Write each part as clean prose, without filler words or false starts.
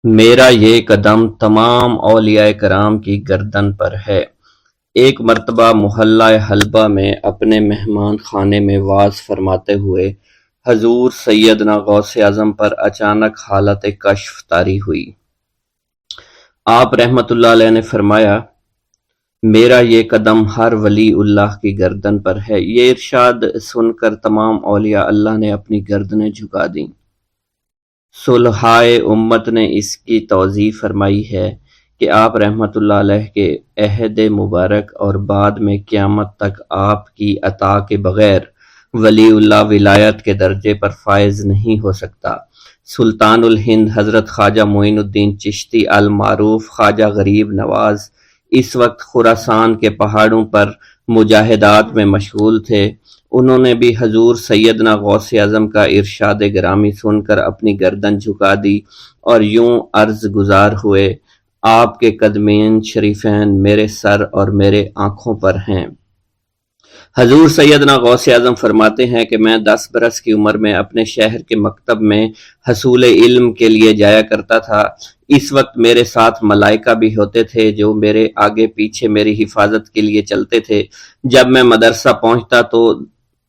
میرا یہ قدم تمام اولیاء کرام کی گردن پر ہے۔ ایک مرتبہ محلہ حلبہ میں اپنے مہمان خانے میں وعظ فرماتے ہوئے حضور سیدنا غوث اعظم پر اچانک حالت کشف طاری ہوئی۔ آپ رحمت اللہ علیہ نے فرمایا، میرا یہ قدم ہر ولی اللہ کی گردن پر ہے۔ یہ ارشاد سن کر تمام اولیاء اللہ نے اپنی گردنیں جھکا دیں۔ صلحائے امت نے اس کی توضیح فرمائی ہے کہ آپ رحمت اللہ علیہ کے عہد مبارک اور بعد میں قیامت تک آپ کی عطا کے بغیر ولی اللہ ولایت کے درجے پر فائز نہیں ہو سکتا۔ سلطان الہند حضرت خواجہ معین الدین چشتی المعروف خواجہ غریب نواز اس وقت خراسان کے پہاڑوں پر مجاہدات میں مشغول تھے۔ انہوں نے بھی حضور سیدنا غوث اعظم کا ارشاد گرامی سن کر اپنی گردن جھکا دی اور یوں عرض گزار ہوئے، آپ کے قدمین شریفین میرے سر اور میرے آنکھوں پر ہیں۔ حضور سیدنا غوث اعظم فرماتے ہیں کہ میں 10 برس کی عمر میں اپنے شہر کے مکتب میں حصول علم کے لیے جایا کرتا تھا۔ اس وقت میرے ساتھ ملائکہ بھی ہوتے تھے جو میرے آگے پیچھے میری حفاظت کے لیے چلتے تھے۔ جب میں مدرسہ پہنچتا تو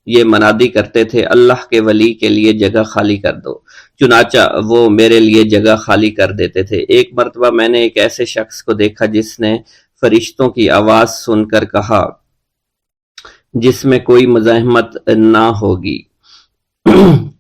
یہ منادی کرتے تھے، اللہ کے ولی کے لیے جگہ خالی کر دو۔ چنانچہ وہ میرے لیے جگہ خالی کر دیتے تھے۔ ایک مرتبہ میں نے ایک ایسے شخص کو دیکھا جس نے فرشتوں کی آواز سن کر کہا، جس میں کوئی مزاحمت نہ ہوگی،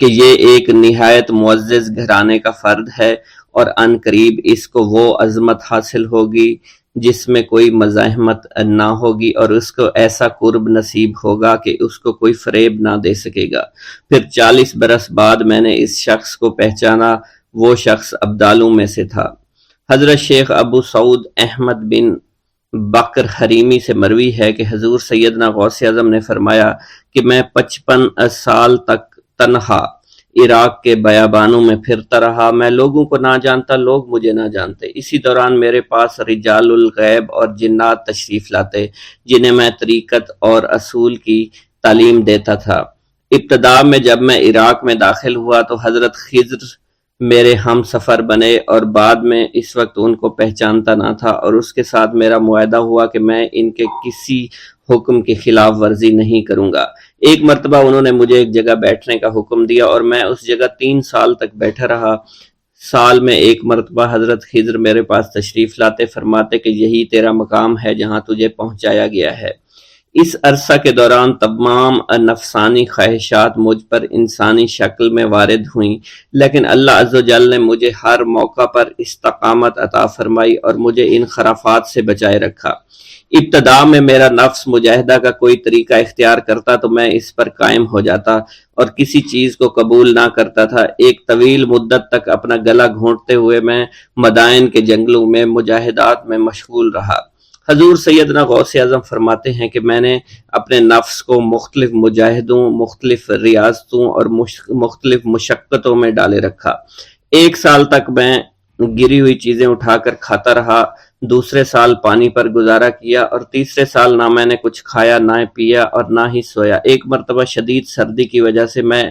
کہ یہ ایک نہایت معزز گھرانے کا فرد ہے اور عن قریب اس کو وہ عظمت حاصل ہوگی جس میں کوئی مزاحمت نہ ہوگی، اور اس کو ایسا قرب نصیب ہوگا کہ اس کو کوئی فریب نہ دے سکے گا۔ پھر 40 برس بعد میں نے اس شخص کو پہچانا۔ وہ شخص ابدالوں میں سے تھا۔ حضرت شیخ ابو سعود احمد بن بکر حریمی سے مروی ہے کہ حضور سیدنا غوث اعظم نے فرمایا کہ میں 55 سال تک تنہا عراق کے بیابانوں میں پھرتا رہا۔ میں لوگوں کو نہ جانتا، لوگ مجھے نہ جانتے۔ اسی دوران میرے پاس رجال الغیب اور جنات تشریف لاتے جنہیں میں طریقت اور اصول کی تعلیم دیتا تھا۔ ابتدا میں جب میں عراق میں داخل ہوا تو حضرت خضر میرے ہم سفر بنے، اور بعد میں اس وقت ان کو پہچانتا نہ تھا، اور اس کے ساتھ میرا معاہدہ ہوا کہ میں ان کے کسی حکم کی خلاف ورزی نہیں کروں گا۔ ایک مرتبہ انہوں نے مجھے ایک جگہ بیٹھنے کا حکم دیا اور میں اس جگہ 3 سال تک بیٹھا رہا۔ سال میں ایک مرتبہ حضرت خضر میرے پاس تشریف لاتے، فرماتے کہ یہی تیرا مقام ہے جہاں تجھے پہنچایا گیا ہے۔ اس عرصہ کے دوران تمام نفسانی خواہشات مجھ پر انسانی شکل میں وارد ہوئیں، لیکن اللہ عز و جل نے مجھے ہر موقع پر استقامت عطا فرمائی اور مجھے ان خرافات سے بچائے رکھا۔ ابتدا میں میرا نفس مجاہدہ کا کوئی طریقہ اختیار کرتا تو میں اس پر قائم ہو جاتا اور کسی چیز کو قبول نہ کرتا تھا۔ ایک طویل مدت تک اپنا گلا گھونٹتے ہوئے میں مدائن کے جنگلوں میں مجاہدات میں مشغول رہا۔ حضور سیدنا غوث اعظم فرماتے ہیں کہ میں نے اپنے نفس کو مختلف مجاہدوں، مختلف ریاضتوں اور مختلف مشقتوں میں ڈالے رکھا۔ 1 سال تک میں گری ہوئی چیزیں اٹھا کر کھاتا رہا، دوسرے سال پانی پر گزارا کیا، اور تیسرے سال نہ میں نے کچھ کھایا، نہ پیا اور نہ ہی سویا۔ ایک مرتبہ شدید سردی کی وجہ سے میں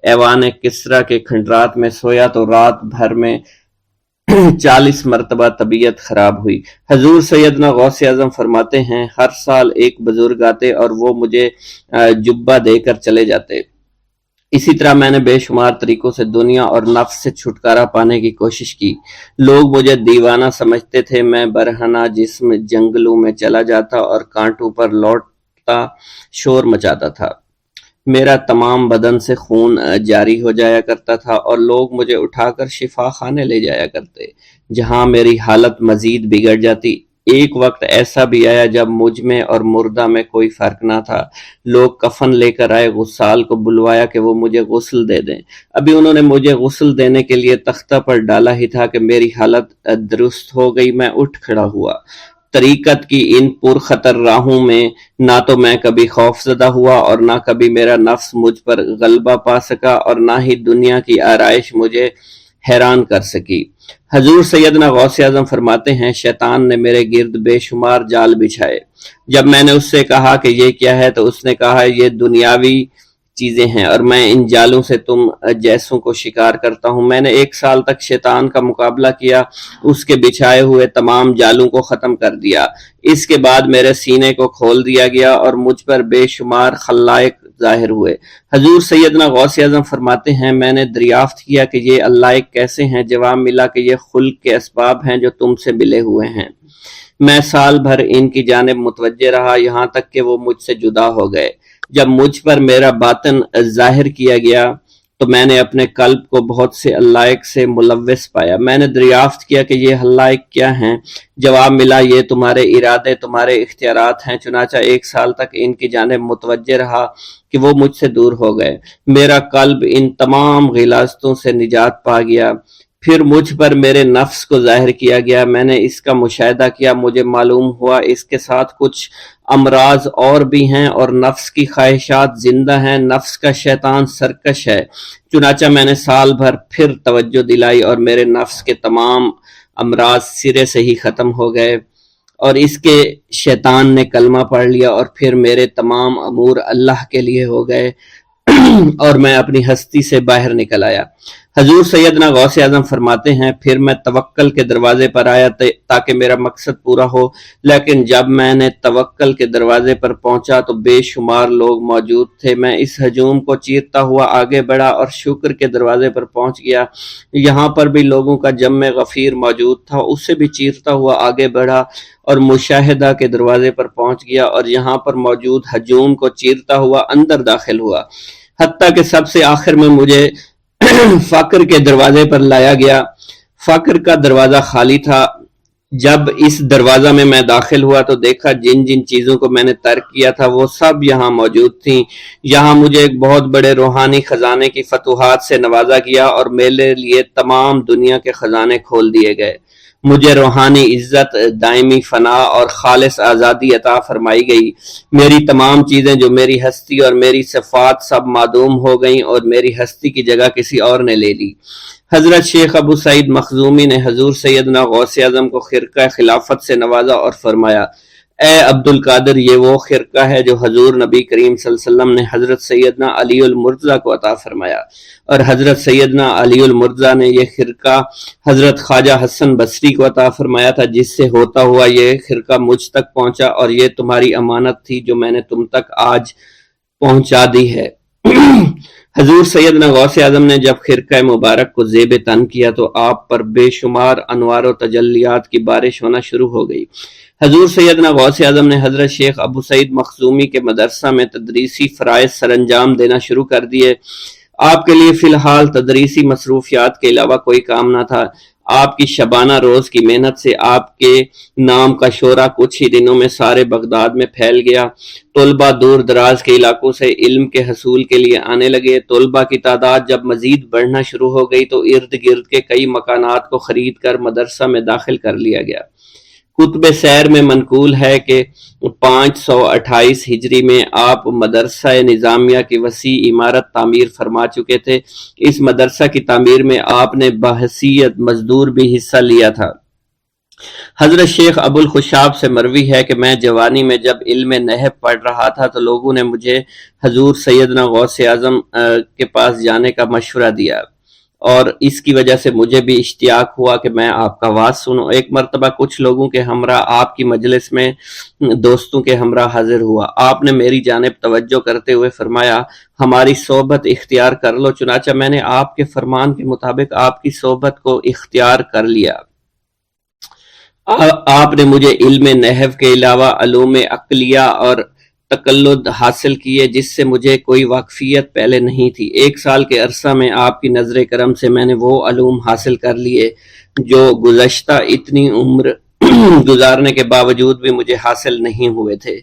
ایوان کسریٰ کے کھنڈرات میں سویا تو رات بھر میں 40 مرتبہ طبیعت خراب ہوئی۔ حضور سیدنا غوث اعظم فرماتے ہیں، ہر سال ایک بزرگ آتے اور وہ مجھے جبہ دے کر چلے جاتے۔ اسی طرح میں نے بے شمار طریقوں سے دنیا اور نفس سے چھٹکارا پانے کی کوشش کی۔ لوگ مجھے دیوانہ سمجھتے تھے۔ میں برہنہ جسم جنگلوں میں چلا جاتا اور کانٹوں پر لوٹتا شور مچاتا تھا۔ میرا تمام بدن سے خون جاری ہو جایا کرتا تھا اور لوگ مجھے اٹھا کر شفا خانے لے جایا کرتے، جہاں میری حالت مزید بگڑ جاتی۔ ایک وقت ایسا بھی آیا جب مجھ میں اور مردہ میں کوئی فرق نہ تھا۔ لوگ کفن لے کر آئے، غسال کو بلوایا کہ وہ مجھے غسل دے دیں۔ ابھی انہوں نے مجھے غسل دینے کے لیے تختہ پر ڈالا ہی تھا کہ میری حالت درست ہو گئی۔ میں اٹھ کھڑا ہوا۔ طریقت کی ان پرخطر راہوں میں نہ تو میں کبھی خوف زدہ ہوا اور نہ کبھی میرا نفس مجھ پر غلبہ پا سکا، اور نہ ہی دنیا کی آرائش مجھے حیران کر سکی۔ حضور سیدنا غوث اعظم فرماتے ہیں، شیطان نے میرے گرد بے شمار جال بچھائے۔ جب میں نے اس سے کہا کہ یہ کیا ہے تو اس نے کہا، یہ دنیاوی چیزیں ہیں اور میں ان جالوں سے تم جیسوں کو شکار کرتا ہوں۔ میں نے 1 سال تک شیطان کا مقابلہ کیا، اس کے بچھائے ہوئے تمام جالوں کو ختم کر دیا۔ اس کے بعد میرے سینے کو کھول دیا گیا اور مجھ پر بے شمار خلائق ظاہر ہوئے۔ حضور سیدنا غوث اعظم فرماتے ہیں میں نے دریافت کیا کہ یہ اللہ کیسے ہیں؟ جواب ملا کہ یہ خلق کے اسباب ہیں جو تم سے ملے ہوئے ہیں۔ میں سال بھر ان کی جانب متوجہ رہا یہاں تک کہ وہ مجھ سے جدا ہو گئے۔ جب مجھ پر میرا باطن ظاہر کیا گیا تو میں نے اپنے قلب کو بہت سے علائق سے ملوث پایا۔ میں نے دریافت کیا کہ یہ علائق کیا ہیں؟ جواب ملا یہ تمہارے ارادے، تمہارے اختیارات ہیں۔ چنانچہ 1 سال تک ان کی جانب متوجہ رہا کہ وہ مجھ سے دور ہو گئے۔ میرا قلب ان تمام غلاظتوں سے نجات پا گیا۔ پھر مجھ پر میرے نفس کو ظاہر کیا گیا، میں نے اس کا مشاہدہ کیا، مجھے معلوم ہوا اس کے ساتھ کچھ امراض اور بھی ہیں اور نفس کی خواہشات زندہ ہیں، نفس کا شیطان سرکش ہے۔ چنانچہ میں نے سال بھر پھر توجہ دلائی اور میرے نفس کے تمام امراض سرے سے ہی ختم ہو گئے اور اس کے شیطان نے کلمہ پڑھ لیا اور پھر میرے تمام امور اللہ کے لیے ہو گئے اور میں اپنی ہستی سے باہر نکل آیا۔ حضور سیدنا غوث اعظم فرماتے ہیں پھر میں توکل کے دروازے پر آیا تاکہ میرا مقصد پورا ہو، لیکن جب میں نے توکل کے دروازے پر پہنچا تو بے شمار لوگ موجود تھے۔ میں اس ہجوم کو چیرتا ہوا آگے بڑھا اور شکر کے دروازے پر پہنچ گیا، یہاں پر بھی لوگوں کا جمع غفیر موجود تھا، اس سے بھی چیرتا ہوا آگے بڑھا اور مشاہدہ کے دروازے پر پہنچ گیا اور یہاں پر موجود ہجوم کو چیرتا ہوا اندر داخل ہوا، حتیٰ کہ سب سے آخر میں مجھے فقر کے دروازے پر لایا گیا۔ فقر کا دروازہ خالی تھا۔ جب اس دروازہ میں داخل ہوا تو دیکھا جن جن چیزوں کو میں نے ترک کیا تھا وہ سب یہاں موجود تھیں۔ یہاں مجھے ایک بہت بڑے روحانی خزانے کی فتوحات سے نوازا گیا اور میرے لیے تمام دنیا کے خزانے کھول دیے گئے۔ مجھے روحانی عزت، دائمی فنا اور خالص آزادی عطا فرمائی گئی۔ میری تمام چیزیں جو میری ہستی اور میری صفات سب معدوم ہو گئیں اور میری ہستی کی جگہ کسی اور نے لے لی۔ حضرت شیخ ابو سعید مخزومی نے حضور سیدنا غوث اعظم کو خرقہ خلافت سے نوازا اور فرمایا اے عبد القادر، یہ وہ خرقہ ہے جو حضور نبی کریم صلی اللہ علیہ وسلم نے حضرت سیدنا علی المرتضیٰ کو عطا فرمایا، اور حضرت سیدنا علی المرتضیٰ نے یہ خرقہ حضرت خواجہ حسن بصری کو عطا فرمایا تھا، جس سے ہوتا ہوا یہ خرقہ مجھ تک پہنچا، اور یہ تمہاری امانت تھی جو میں نے تم تک آج پہنچا دی ہے۔ حضور سیدنا غوث اعظم نے جب خرقہ مبارک کو زیب تن کیا تو آپ پر بے شمار انوار و تجلیات کی بارش ہونا شروع ہو گئی۔ حضور سیدنا غوث اعظم نے حضرت شیخ ابو سعید مخزومی کے مدرسہ میں تدریسی فرائض سر انجام دینا شروع کر دیے۔ آپ کے لیے فی الحال تدریسی مصروفیات کے علاوہ کوئی کام نہ تھا۔ آپ کی شبانہ روز کی محنت سے آپ کے نام کا شعرہ کچھ ہی دنوں میں سارے بغداد میں پھیل گیا۔ طلبہ دور دراز کے علاقوں سے علم کے حصول کے لیے آنے لگے۔ طلبہ کی تعداد جب مزید بڑھنا شروع ہو گئی تو ارد گرد کے کئی مکانات کو خرید کر مدرسہ میں داخل کر لیا گیا۔ کتب سیر میں منقول ہے کہ 528 ہجری میں آپ مدرسہ نظامیہ کی وسیع عمارت تعمیر فرما چکے تھے۔ اس مدرسہ کی تعمیر میں آپ نے بحیثیت مزدور بھی حصہ لیا تھا۔ حضرت شیخ ابو الخشاب سے مروی ہے کہ میں جوانی میں جب علم نحو پڑھ رہا تھا تو لوگوں نے مجھے حضور سیدنا غوث اعظم کے پاس جانے کا مشورہ دیا، اور اس کی وجہ سے مجھے بھی اشتیاق ہوا کہ میں آپ کا واز سنوں۔ ایک مرتبہ کچھ لوگوں کے ہمراہ آپ کی مجلس میں دوستوں کے ہمراہ حاضر ہوا۔ آپ نے میری جانب توجہ کرتے ہوئے فرمایا ہماری صحبت اختیار کر لو۔ چنانچہ میں نے آپ کے فرمان کے مطابق آپ کی صحبت کو اختیار کر لیا۔ آپ نے مجھے علم نحو کے علاوہ علوم عقلیہ اور تقلد حاصل کیے جس سے مجھے کوئی واقفیت پہلے نہیں تھی۔ 1 سال کے عرصہ میں آپ کی نظر کرم سے میں نے وہ علوم حاصل کر لیے جو گزشتہ اتنی عمر گزارنے کے باوجود بھی مجھے حاصل نہیں ہوئے تھے۔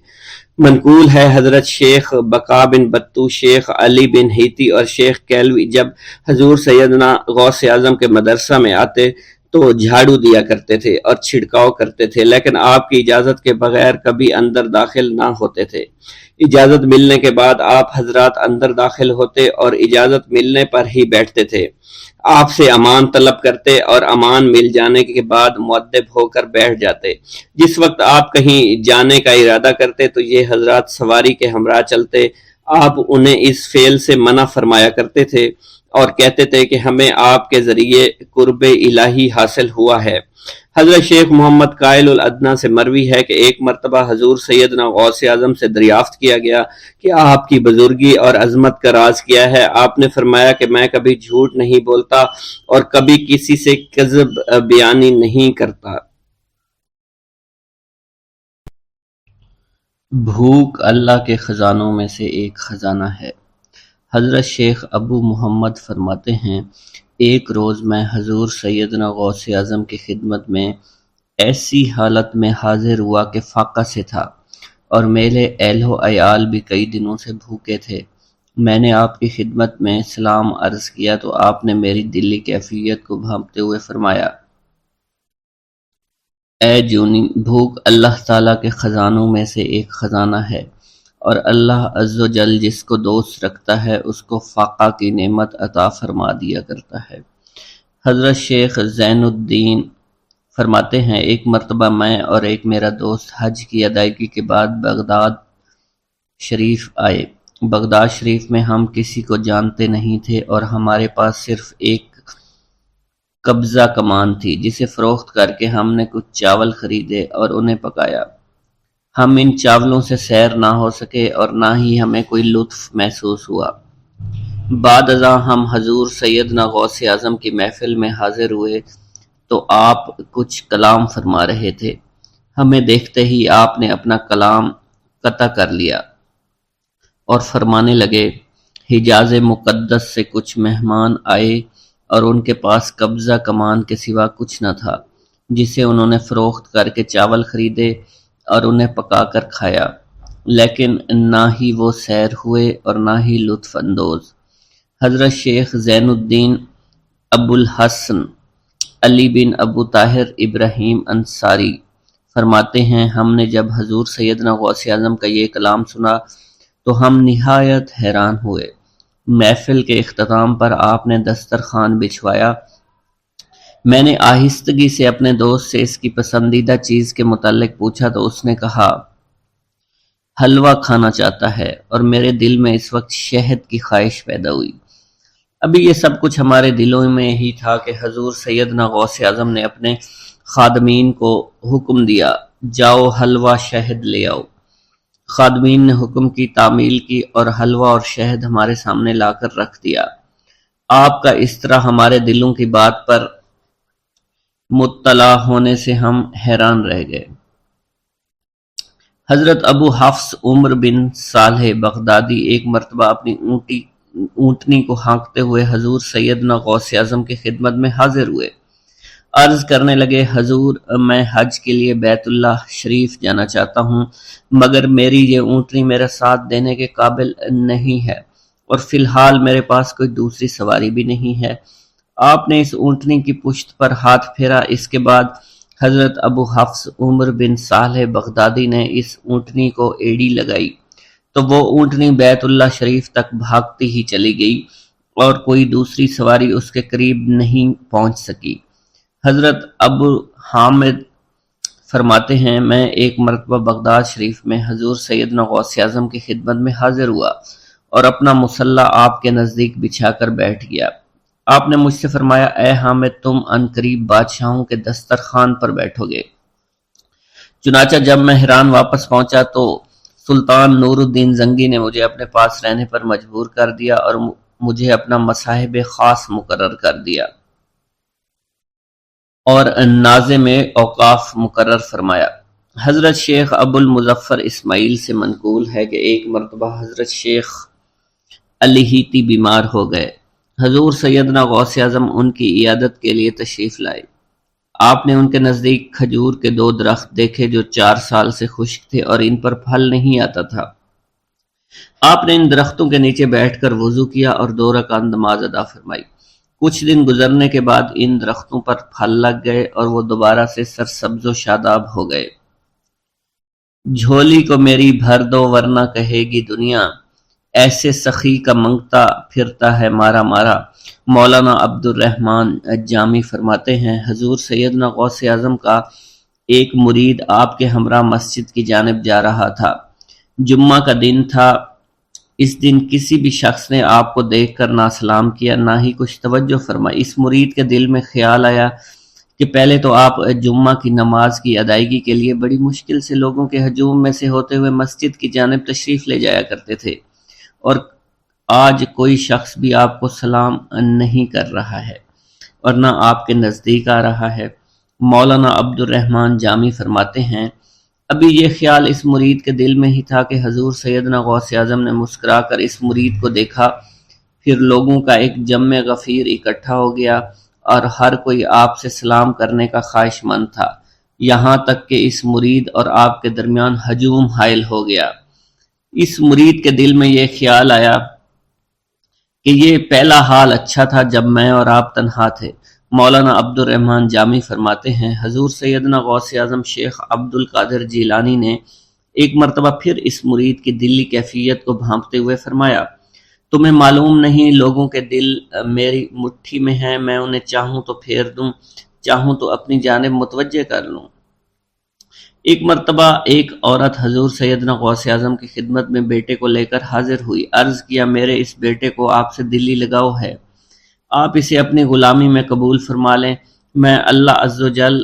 منقول ہے حضرت شیخ بقا بن بطو، شیخ علی بن ہیتی اور شیخ کیلوی جب حضور سیدنا غوث اعظم کے مدرسہ میں آتے تو جھاڑو دیا کرتے تھے اور چھڑکاؤ کرتے تھے، لیکن آپ کی اجازت کے بغیر کبھی اندر داخل نہ ہوتے تھے۔ اجازت ملنے کے بعد آپ حضرات اندر داخل ہوتے اور اجازت ملنے پر ہی بیٹھتے تھے۔ آپ سے امان طلب کرتے اور امان مل جانے کے بعد مؤدب ہو کر بیٹھ جاتے۔ جس وقت آپ کہیں جانے کا ارادہ کرتے تو یہ حضرات سواری کے ہمراہ چلتے۔ آپ انہیں اس فعل سے منع فرمایا کرتے تھے اور کہتے تھے کہ ہمیں آپ کے ذریعے قرب الہی حاصل ہوا ہے۔ حضرت شیخ محمد قائل الادنیٰ سے مروی ہے کہ ایک مرتبہ حضور سیدنا غوث اعظم سے دریافت کیا گیا کہ آپ کی بزرگی اور عظمت کا راز کیا ہے؟ آپ نے فرمایا کہ میں کبھی جھوٹ نہیں بولتا اور کبھی کسی سے کذب بیانی نہیں کرتا۔ بھوک اللہ کے خزانوں میں سے ایک خزانہ ہے۔ حضرت شیخ ابو محمد فرماتے ہیں، ایک روز میں حضور سیدنا غوث اعظم کی خدمت میں ایسی حالت میں حاضر ہوا کہ فاقہ سے تھا اور میرے اہل و عیال بھی کئی دنوں سے بھوکے تھے۔ میں نے آپ کی خدمت میں سلام عرض کیا تو آپ نے میری دلی کیفیت کو بھانپتے ہوئے فرمایا، اے جونی، بھوک اللہ تعالیٰ کے خزانوں میں سے ایک خزانہ ہے، اور اللہ عز و جل جس کو دوست رکھتا ہے اس کو فاقہ کی نعمت عطا فرما دیا کرتا ہے۔ حضرت شیخ زین الدین فرماتے ہیں، ایک مرتبہ میں اور ایک میرا دوست حج کی ادائیگی کے بعد بغداد شریف آئے۔ بغداد شریف میں ہم کسی کو جانتے نہیں تھے اور ہمارے پاس صرف ایک قبضہ کمان تھی جسے فروخت کر کے ہم نے کچھ چاول خریدے اور انہیں پکایا۔ ہم ان چاولوں سے سیر نہ ہو سکے اور نہ ہی ہمیں کوئی لطف محسوس ہوا۔ بعد ازاں ہم حضور سیدنا غوث اعظم کی محفل میں حاضر ہوئے تو آپ کچھ کلام فرما رہے تھے۔ ہمیں دیکھتے ہی آپ نے اپنا کلام قطع کر لیا اور فرمانے لگے، حجاز مقدس سے کچھ مہمان آئے اور ان کے پاس قبضہ کمان کے سوا کچھ نہ تھا جسے انہوں نے فروخت کر کے چاول خریدے اور انہیں پکا کر کھایا، لیکن نہ ہی وہ سیر ہوئے اور نہ ہی لطف اندوز۔ حضرت شیخ زین الدین ابو الحسن علی بن ابو طاہر ابراہیم انصاری فرماتے ہیں، ہم نے جب حضور سیدنا غوث اعظم کا یہ کلام سنا تو ہم نہایت حیران ہوئے۔ محفل کے اختتام پر آپ نے دسترخوان بچھوایا۔ میں نے آہستگی سے اپنے دوست سے اس کی پسندیدہ چیز کے متعلق پوچھا تو اس نے کہا، حلوہ کھانا چاہتا ہے، اور میرے دل میں اس وقت شہد کی خواہش پیدا ہوئی۔ ابھی یہ سب کچھ ہمارے دلوں میں ہی تھا کہ حضور سیدنا غوث اعظم نے اپنے خادمین کو حکم دیا، جاؤ حلوہ شہد لے آؤ۔ خادمین نے حکم کی، تعمیل کی اور حلوہ اور شہد ہمارے سامنے لا کر رکھ دیا۔ آپ کا اس طرح ہمارے دلوں کی بات پر مطلع ہونے سے ہم حیران رہ گئے۔ حضرت ابو حفص عمر بن صالح بغدادی ایک مرتبہ اپنی اونٹنی کو ہانکتے ہوئے حضور سیدنا غوث اعظم کی خدمت میں حاضر ہوئے۔ عرض کرنے لگے، حضور، میں حج کے لیے بیت اللہ شریف جانا چاہتا ہوں، مگر میری یہ اونٹنی میرا ساتھ دینے کے قابل نہیں ہے اور فی الحال میرے پاس کوئی دوسری سواری بھی نہیں ہے۔ آپ نے اس اونٹنی کی پشت پر ہاتھ پھیرا۔ اس کے بعد حضرت ابو حفص عمر بن صالح بغدادی نے اس اونٹنی کو ایڑی لگائی تو وہ اونٹنی بیت اللہ شریف تک بھاگتی ہی چلی گئی اور کوئی دوسری سواری اس کے قریب نہیں پہنچ سکی۔ حضرت ابو حامد فرماتے ہیں، میں ایک مرتبہ بغداد شریف میں حضور سیدنا غوث اعظم کی خدمت میں حاضر ہوا اور اپنا مصلی آپ کے نزدیک بچھا کر بیٹھ گیا۔ آپ نے مجھ سے فرمایا، اے حامد، تم عنقریب بادشاہوں کے دسترخوان پر بیٹھو گے۔ چنانچہ جب میں حران واپس پہنچا تو سلطان نور الدین زنگی نے مجھے اپنے پاس رہنے پر مجبور کر دیا اور مجھے اپنا مصاحب خاص مقرر کر دیا اور ناظم اوقاف مقرر فرمایا۔ حضرت شیخ ابو المظفر اسماعیل سے منقول ہے کہ ایک مرتبہ حضرت شیخ الہیتی بیمار ہو گئے۔ حضور سیدنا غوث اعظم ان کی عیادت کے لیے تشریف لائے۔ آپ نے ان کے نزدیک کھجور کے 2 درخت دیکھے جو 4 سال سے خشک تھے اور ان پر پھل نہیں آتا تھا۔ آپ نے ان درختوں کے نیچے بیٹھ کر وضو کیا اور 2 رکعت نماز ادا فرمائی۔ کچھ دن گزرنے کے بعد ان درختوں پر پھل لگ گئے اور وہ دوبارہ سے سرسبز و شاداب ہو گئے۔ جھولی کو میری بھر دو ورنہ کہے گی دنیا، ایسے سخی کا منگتا پھرتا ہے مارا مارا۔ مولانا عبد الرحمن جامی فرماتے ہیں، حضور سیدنا غوث اعظم کا ایک مرید آپ کے ہمراہ مسجد کی جانب جا رہا تھا۔ جمعہ کا دن تھا اس دن کسی بھی شخص نے آپ کو دیکھ کر نہ سلام کیا نہ ہی کچھ توجہ فرمائی۔ اس مرید کے دل میں خیال آیا کہ پہلے تو آپ جمعہ کی نماز کی ادائیگی کے لیے بڑی مشکل سے لوگوں کے ہجوم میں سے ہوتے ہوئے مسجد کی جانب تشریف لے جایا کرتے تھے، اور آج کوئی شخص بھی آپ کو سلام نہیں کر رہا ہے اور نہ آپ کے نزدیک آ رہا ہے۔ مولانا عبد الرحمن جامی فرماتے ہیں، ابھی یہ خیال اس مرید کے دل میں ہی تھا کہ حضور سیدنا غوث اعظم نے مسکرا کر اس مرید کو دیکھا، پھر لوگوں کا ایک جمع غفیر اکٹھا ہو گیا اور ہر کوئی آپ سے سلام کرنے کا خواہش مند تھا، یہاں تک کہ اس مرید اور آپ کے درمیان ہجوم حائل ہو گیا۔ اس مرید کے دل میں یہ خیال آیا کہ یہ پہلا حال اچھا تھا جب میں اور آپ تنہا تھے۔ مولانا عبد الرحمن جامی فرماتے ہیں، حضور سیدنا غوث اعظم شیخ عبد القادر جیلانی نے ایک مرتبہ پھر اس مرید کی دلی کیفیت کو بھانپتے ہوئے فرمایا، تمہیں معلوم نہیں لوگوں کے دل میری مٹھی میں ہیں، میں انہیں چاہوں تو پھیر دوں، چاہوں تو اپنی جانب متوجہ کر لوں۔ ایک مرتبہ ایک عورت حضور سیدنا غوث اعظم کی خدمت میں بیٹے کو لے کر حاضر ہوئی، عرض کیا، میرے اس بیٹے کو آپ سے دلی لگاؤ ہے، آپ اسے اپنی غلامی میں قبول فرما لیں، میں اللہ عز و جل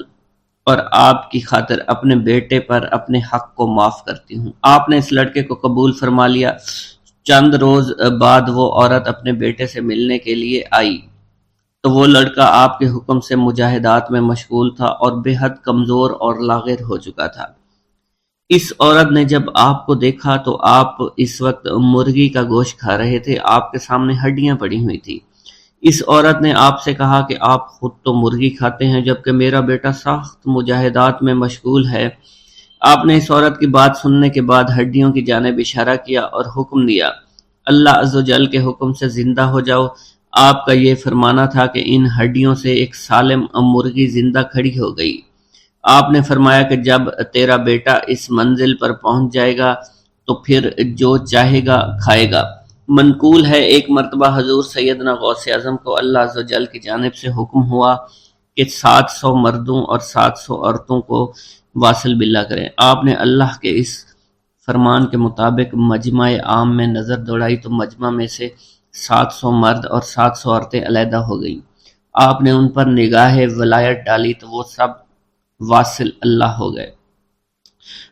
اور آپ کی خاطر اپنے بیٹے پر اپنے حق کو معاف کرتی ہوں۔ آپ نے اس لڑکے کو قبول فرما لیا۔ چند روز بعد وہ عورت اپنے بیٹے سے ملنے کے لیے آئی تو وہ لڑکا آپ کے حکم سے مجاہدات میں مشغول تھا اور بے حد کمزور اور لاغر ہو چکا تھا۔ اس عورت نے جب آپ کو دیکھا تو آپ اس وقت مرغی کا گوشت کھا رہے تھے، آپ کے سامنے ہڈیاں پڑی ہوئی تھی۔ اس عورت نے آپ سے کہا کہ آپ خود تو مرغی کھاتے ہیں جبکہ میرا بیٹا سخت مجاہدات میں مشغول ہے۔ آپ نے اس عورت کی بات سننے کے بعد ہڈیوں کی جانب اشارہ کیا اور حکم دیا، اللہ عز و جل کے حکم سے زندہ ہو جاؤ۔ آپ کا یہ فرمانا تھا کہ ان ہڈیوں سے ایک سالم مرغی زندہ کھڑی ہو گئی۔ آپ نے فرمایا کہ جب تیرا بیٹا اس منزل پر پہنچ جائے گا تو پھر جو چاہے گا کھائے گا۔ منقول ہے ایک مرتبہ حضور سیدنا غوث اعظم کو اللہ عز و جل کی جانب سے حکم ہوا کہ 700 مردوں اور 700 عورتوں کو واصل باللہ کریں۔ آپ نے اللہ کے اس فرمان کے مطابق مجمع عام میں نظر دوڑائی تو مجمع میں سے 700 مرد اور 700 عورتیں علیحدہ ہو گئیں۔ آپ نے ان پر نگاہ ولایت ڈالی تو وہ سب واصل اللہ ہو گئے۔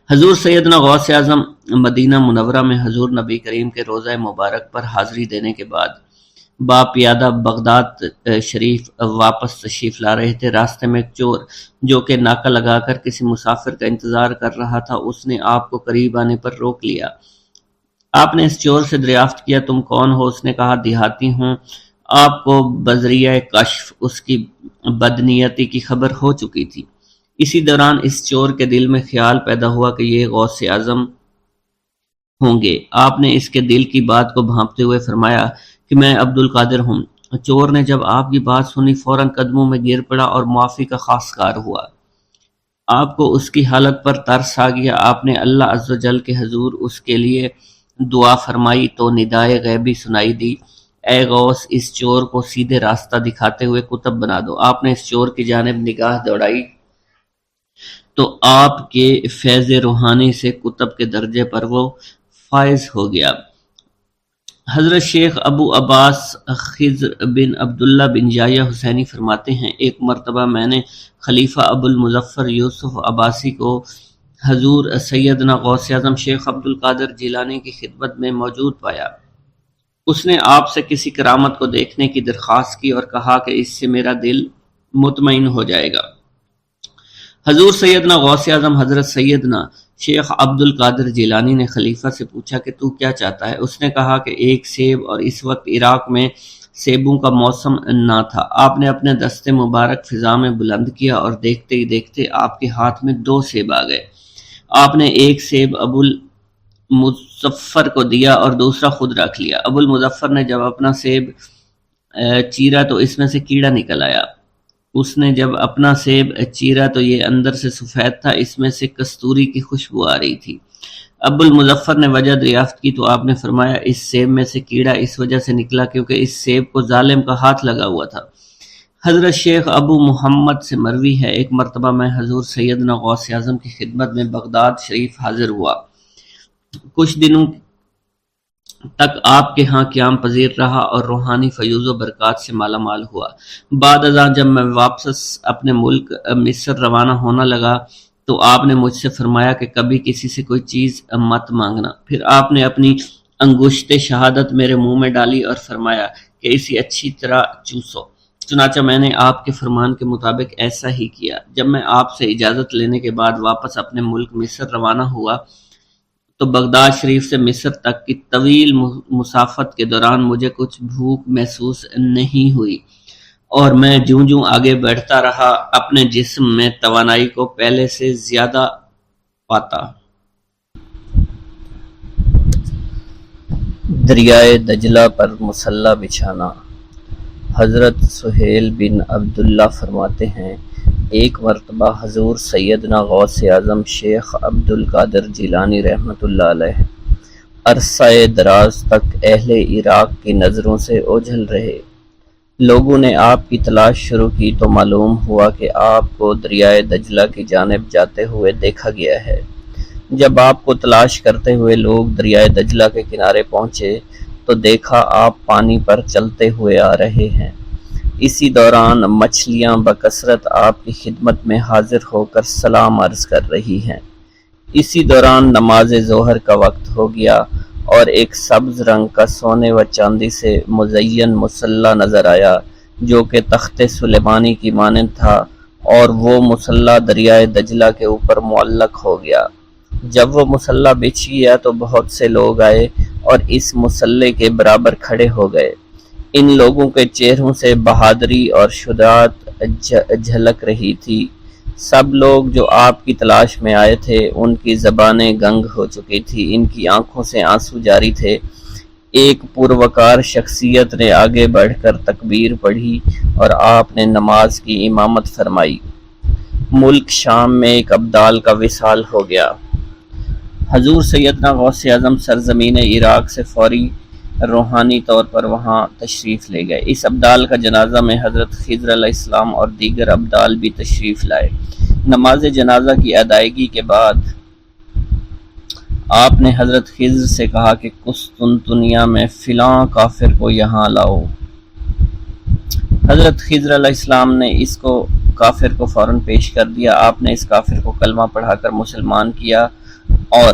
حضور سیدنا غوث اعظم مدینہ منورہ میں حضور نبی کریم کے روضہ مبارک پر حاضری دینے کے بعد باپیادہ بغداد شریف واپس تشریف لا رہے تھے۔ راستے میں ایک چور جو کہ ناکہ لگا کر کسی مسافر کا انتظار کر رہا تھا، اس نے آپ کو قریب آنے پر روک لیا۔ آپ نے اس چور سے دریافت کیا، تم کون ہو؟ اس نے کہا، دیہاتی ہوں۔ آپ کو بذریعہ کشف اس کی بدنیتی کی خبر ہو چکی تھی۔ اسی دوران اس چور کے دل میں خیال پیدا ہوا کہ یہ غوث اعظم ہوں گے۔ آپ نے اس کے دل کی بات کو بھانپتے ہوئے فرمایا کہ میں عبد القادر ہوں۔ چور نے جب آپ کی بات سنی فوراً قدموں میں گر پڑا اور معافی کا خواستگار ہوا۔ آپ کو اس کی حالت پر ترس آ گیا۔ آپ نے اللہ عز و جل کے حضور اس کے لیے دعا فرمائی تو ندائے غیبی سنائی دی، اے غوث، اس چور کو سیدھے راستہ دکھاتے ہوئے قطب بنا دو۔ آپ نے اس چور کی جانب نگاہ دوڑائی تو آپ کے فیض روحانی سے قطب کے درجے پر وہ فائز ہو گیا۔ حضرت شیخ ابو عباس خضر بن عبداللہ بن یحیی حسینی فرماتے ہیں، ایک مرتبہ میں نے خلیفہ ابو المظفر یوسف عباسی کو حضور سیدنا غوث اعظم شیخ عبد القادر جیلانی کی خدمت میں موجود پایا۔ اس نے آپ سے کسی کرامت کو دیکھنے کی درخواست کی اور کہا کہ اس سے میرا دل مطمئن ہو جائے گا۔ حضور سیدنا غوث اعظم حضرت سیدنا شیخ عبد القادر جیلانی نے خلیفہ سے پوچھا کہ تو کیا چاہتا ہے؟ اس نے کہا کہ ایک سیب، اور اس وقت عراق میں سیبوں کا موسم نہ تھا۔ آپ نے اپنے دستے مبارک فضا میں بلند کیا اور دیکھتے ہی دیکھتے آپ کے ہاتھ میں 2 سیب آ گئے۔ آپ نے ایک سیب ابو المظفر کو دیا اور دوسرا خود رکھ لیا۔ ابو المظفر نے جب اپنا سیب چیرا تو اس میں سے کیڑا نکل آیا۔ اس نے جب اپنا سیب چیرا تو یہ اندر سے سفید تھا، اس میں سے کستوری کی خوشبو آ رہی تھی۔ ابو المظفر نے وجہ دریافت کی تو آپ نے فرمایا، اس سیب میں سے کیڑا اس وجہ سے نکلا کیونکہ اس سیب کو ظالم کا ہاتھ لگا ہوا تھا۔ حضرت شیخ ابو محمد سے مروی ہے، ایک مرتبہ میں حضور سیدنا غوث اعظم کی خدمت میں بغداد شریف حاضر ہوا۔ کچھ دنوں تک آپ کے ہاں قیام پذیر رہا اور روحانی فیوز و برکات سے مالا مال ہوا۔ بعد ازاں جب میں واپس اپنے ملک مصر روانہ ہونا لگا تو آپ نے مجھ سے فرمایا کہ کبھی کسی سے کوئی چیز مت مانگنا۔ پھر آپ نے اپنی انگشت شہادت میرے منہ میں ڈالی اور فرمایا کہ اسے اچھی طرح چوسو۔ چنانچہ میں نے آپ کے فرمان کے مطابق ایسا ہی کیا۔ جب میں آپ سے اجازت لینے کے بعد واپس اپنے ملک مصر روانہ ہوا تو بغداد شریف سے مصر تک کی طویل مسافت کے دوران مجھے کچھ بھوک محسوس نہیں ہوئی، اور میں جوں جوں آگے بڑھتا رہا اپنے جسم میں توانائی کو پہلے سے زیادہ پاتا۔ دریائے دجلہ پر مصلی بچھانا۔ حضرت سہیل بن عبداللہ فرماتے ہیں، ایک مرتبہ حضور سیدنا غوث اعظم شیخ عبد القادر جیلانی رحمۃ اللہ علیہ عرصہ دراز تک اہل عراق کی نظروں سے اوجھل رہے۔ لوگوں نے آپ کی تلاش شروع کی تو معلوم ہوا کہ آپ کو دریائے دجلہ کی جانب جاتے ہوئے دیکھا گیا ہے۔ جب آپ کو تلاش کرتے ہوئے لوگ دریائے دجلہ کے کنارے پہنچے تو دیکھا آپ پانی پر چلتے ہوئے آ رہے ہیں۔ اسی دوران مچھلیاں بکثرت آپ کی خدمت میں حاضر ہو کر سلام عرض کر رہی ہیں۔ اسی دوران نماز ظہر کا وقت ہو گیا اور ایک سبز رنگ کا سونے و چاندی سے مزین مصلی نظر آیا جو کہ تخت سلیمانی کی مانند تھا، اور وہ مصلی دریائے دجلہ کے اوپر معلق ہو گیا۔ جب وہ مصلی بچھ گیا تو بہت سے لوگ آئے اور اس مصلی کے برابر کھڑے ہو گئے۔ ان لوگوں کے چہروں سے بہادری اور شجاعت جھلک رہی تھی۔ سب لوگ جو آپ کی تلاش میں آئے تھے ان کی زبانیں گنگ ہو چکی تھی، ان کی آنکھوں سے آنسو جاری تھے۔ ایک پروقار شخصیت نے آگے بڑھ کر تکبیر پڑھی اور آپ نے نماز کی امامت فرمائی۔ ملک شام میں ایک ابدال کا وصال ہو گیا۔ حضور سیدنا غوث اعظم سرزمین عراق سے فوری روحانی طور پر وہاں تشریف لے گئے۔ اس ابدال کا جنازہ میں حضرت خضر علیہ السلام اور دیگر ابدال بھی تشریف لائے۔ نماز جنازہ کی ادائیگی کے بعد آپ نے حضرت خضر سے کہا کہ قسطنطنیہ میں فلاں کافر کو یہاں لاؤ۔ حضرت خضر علیہ السلام نے اس کو کافر کو فوراً پیش کر دیا۔ آپ نے اس کافر کو کلمہ پڑھا کر مسلمان کیا اور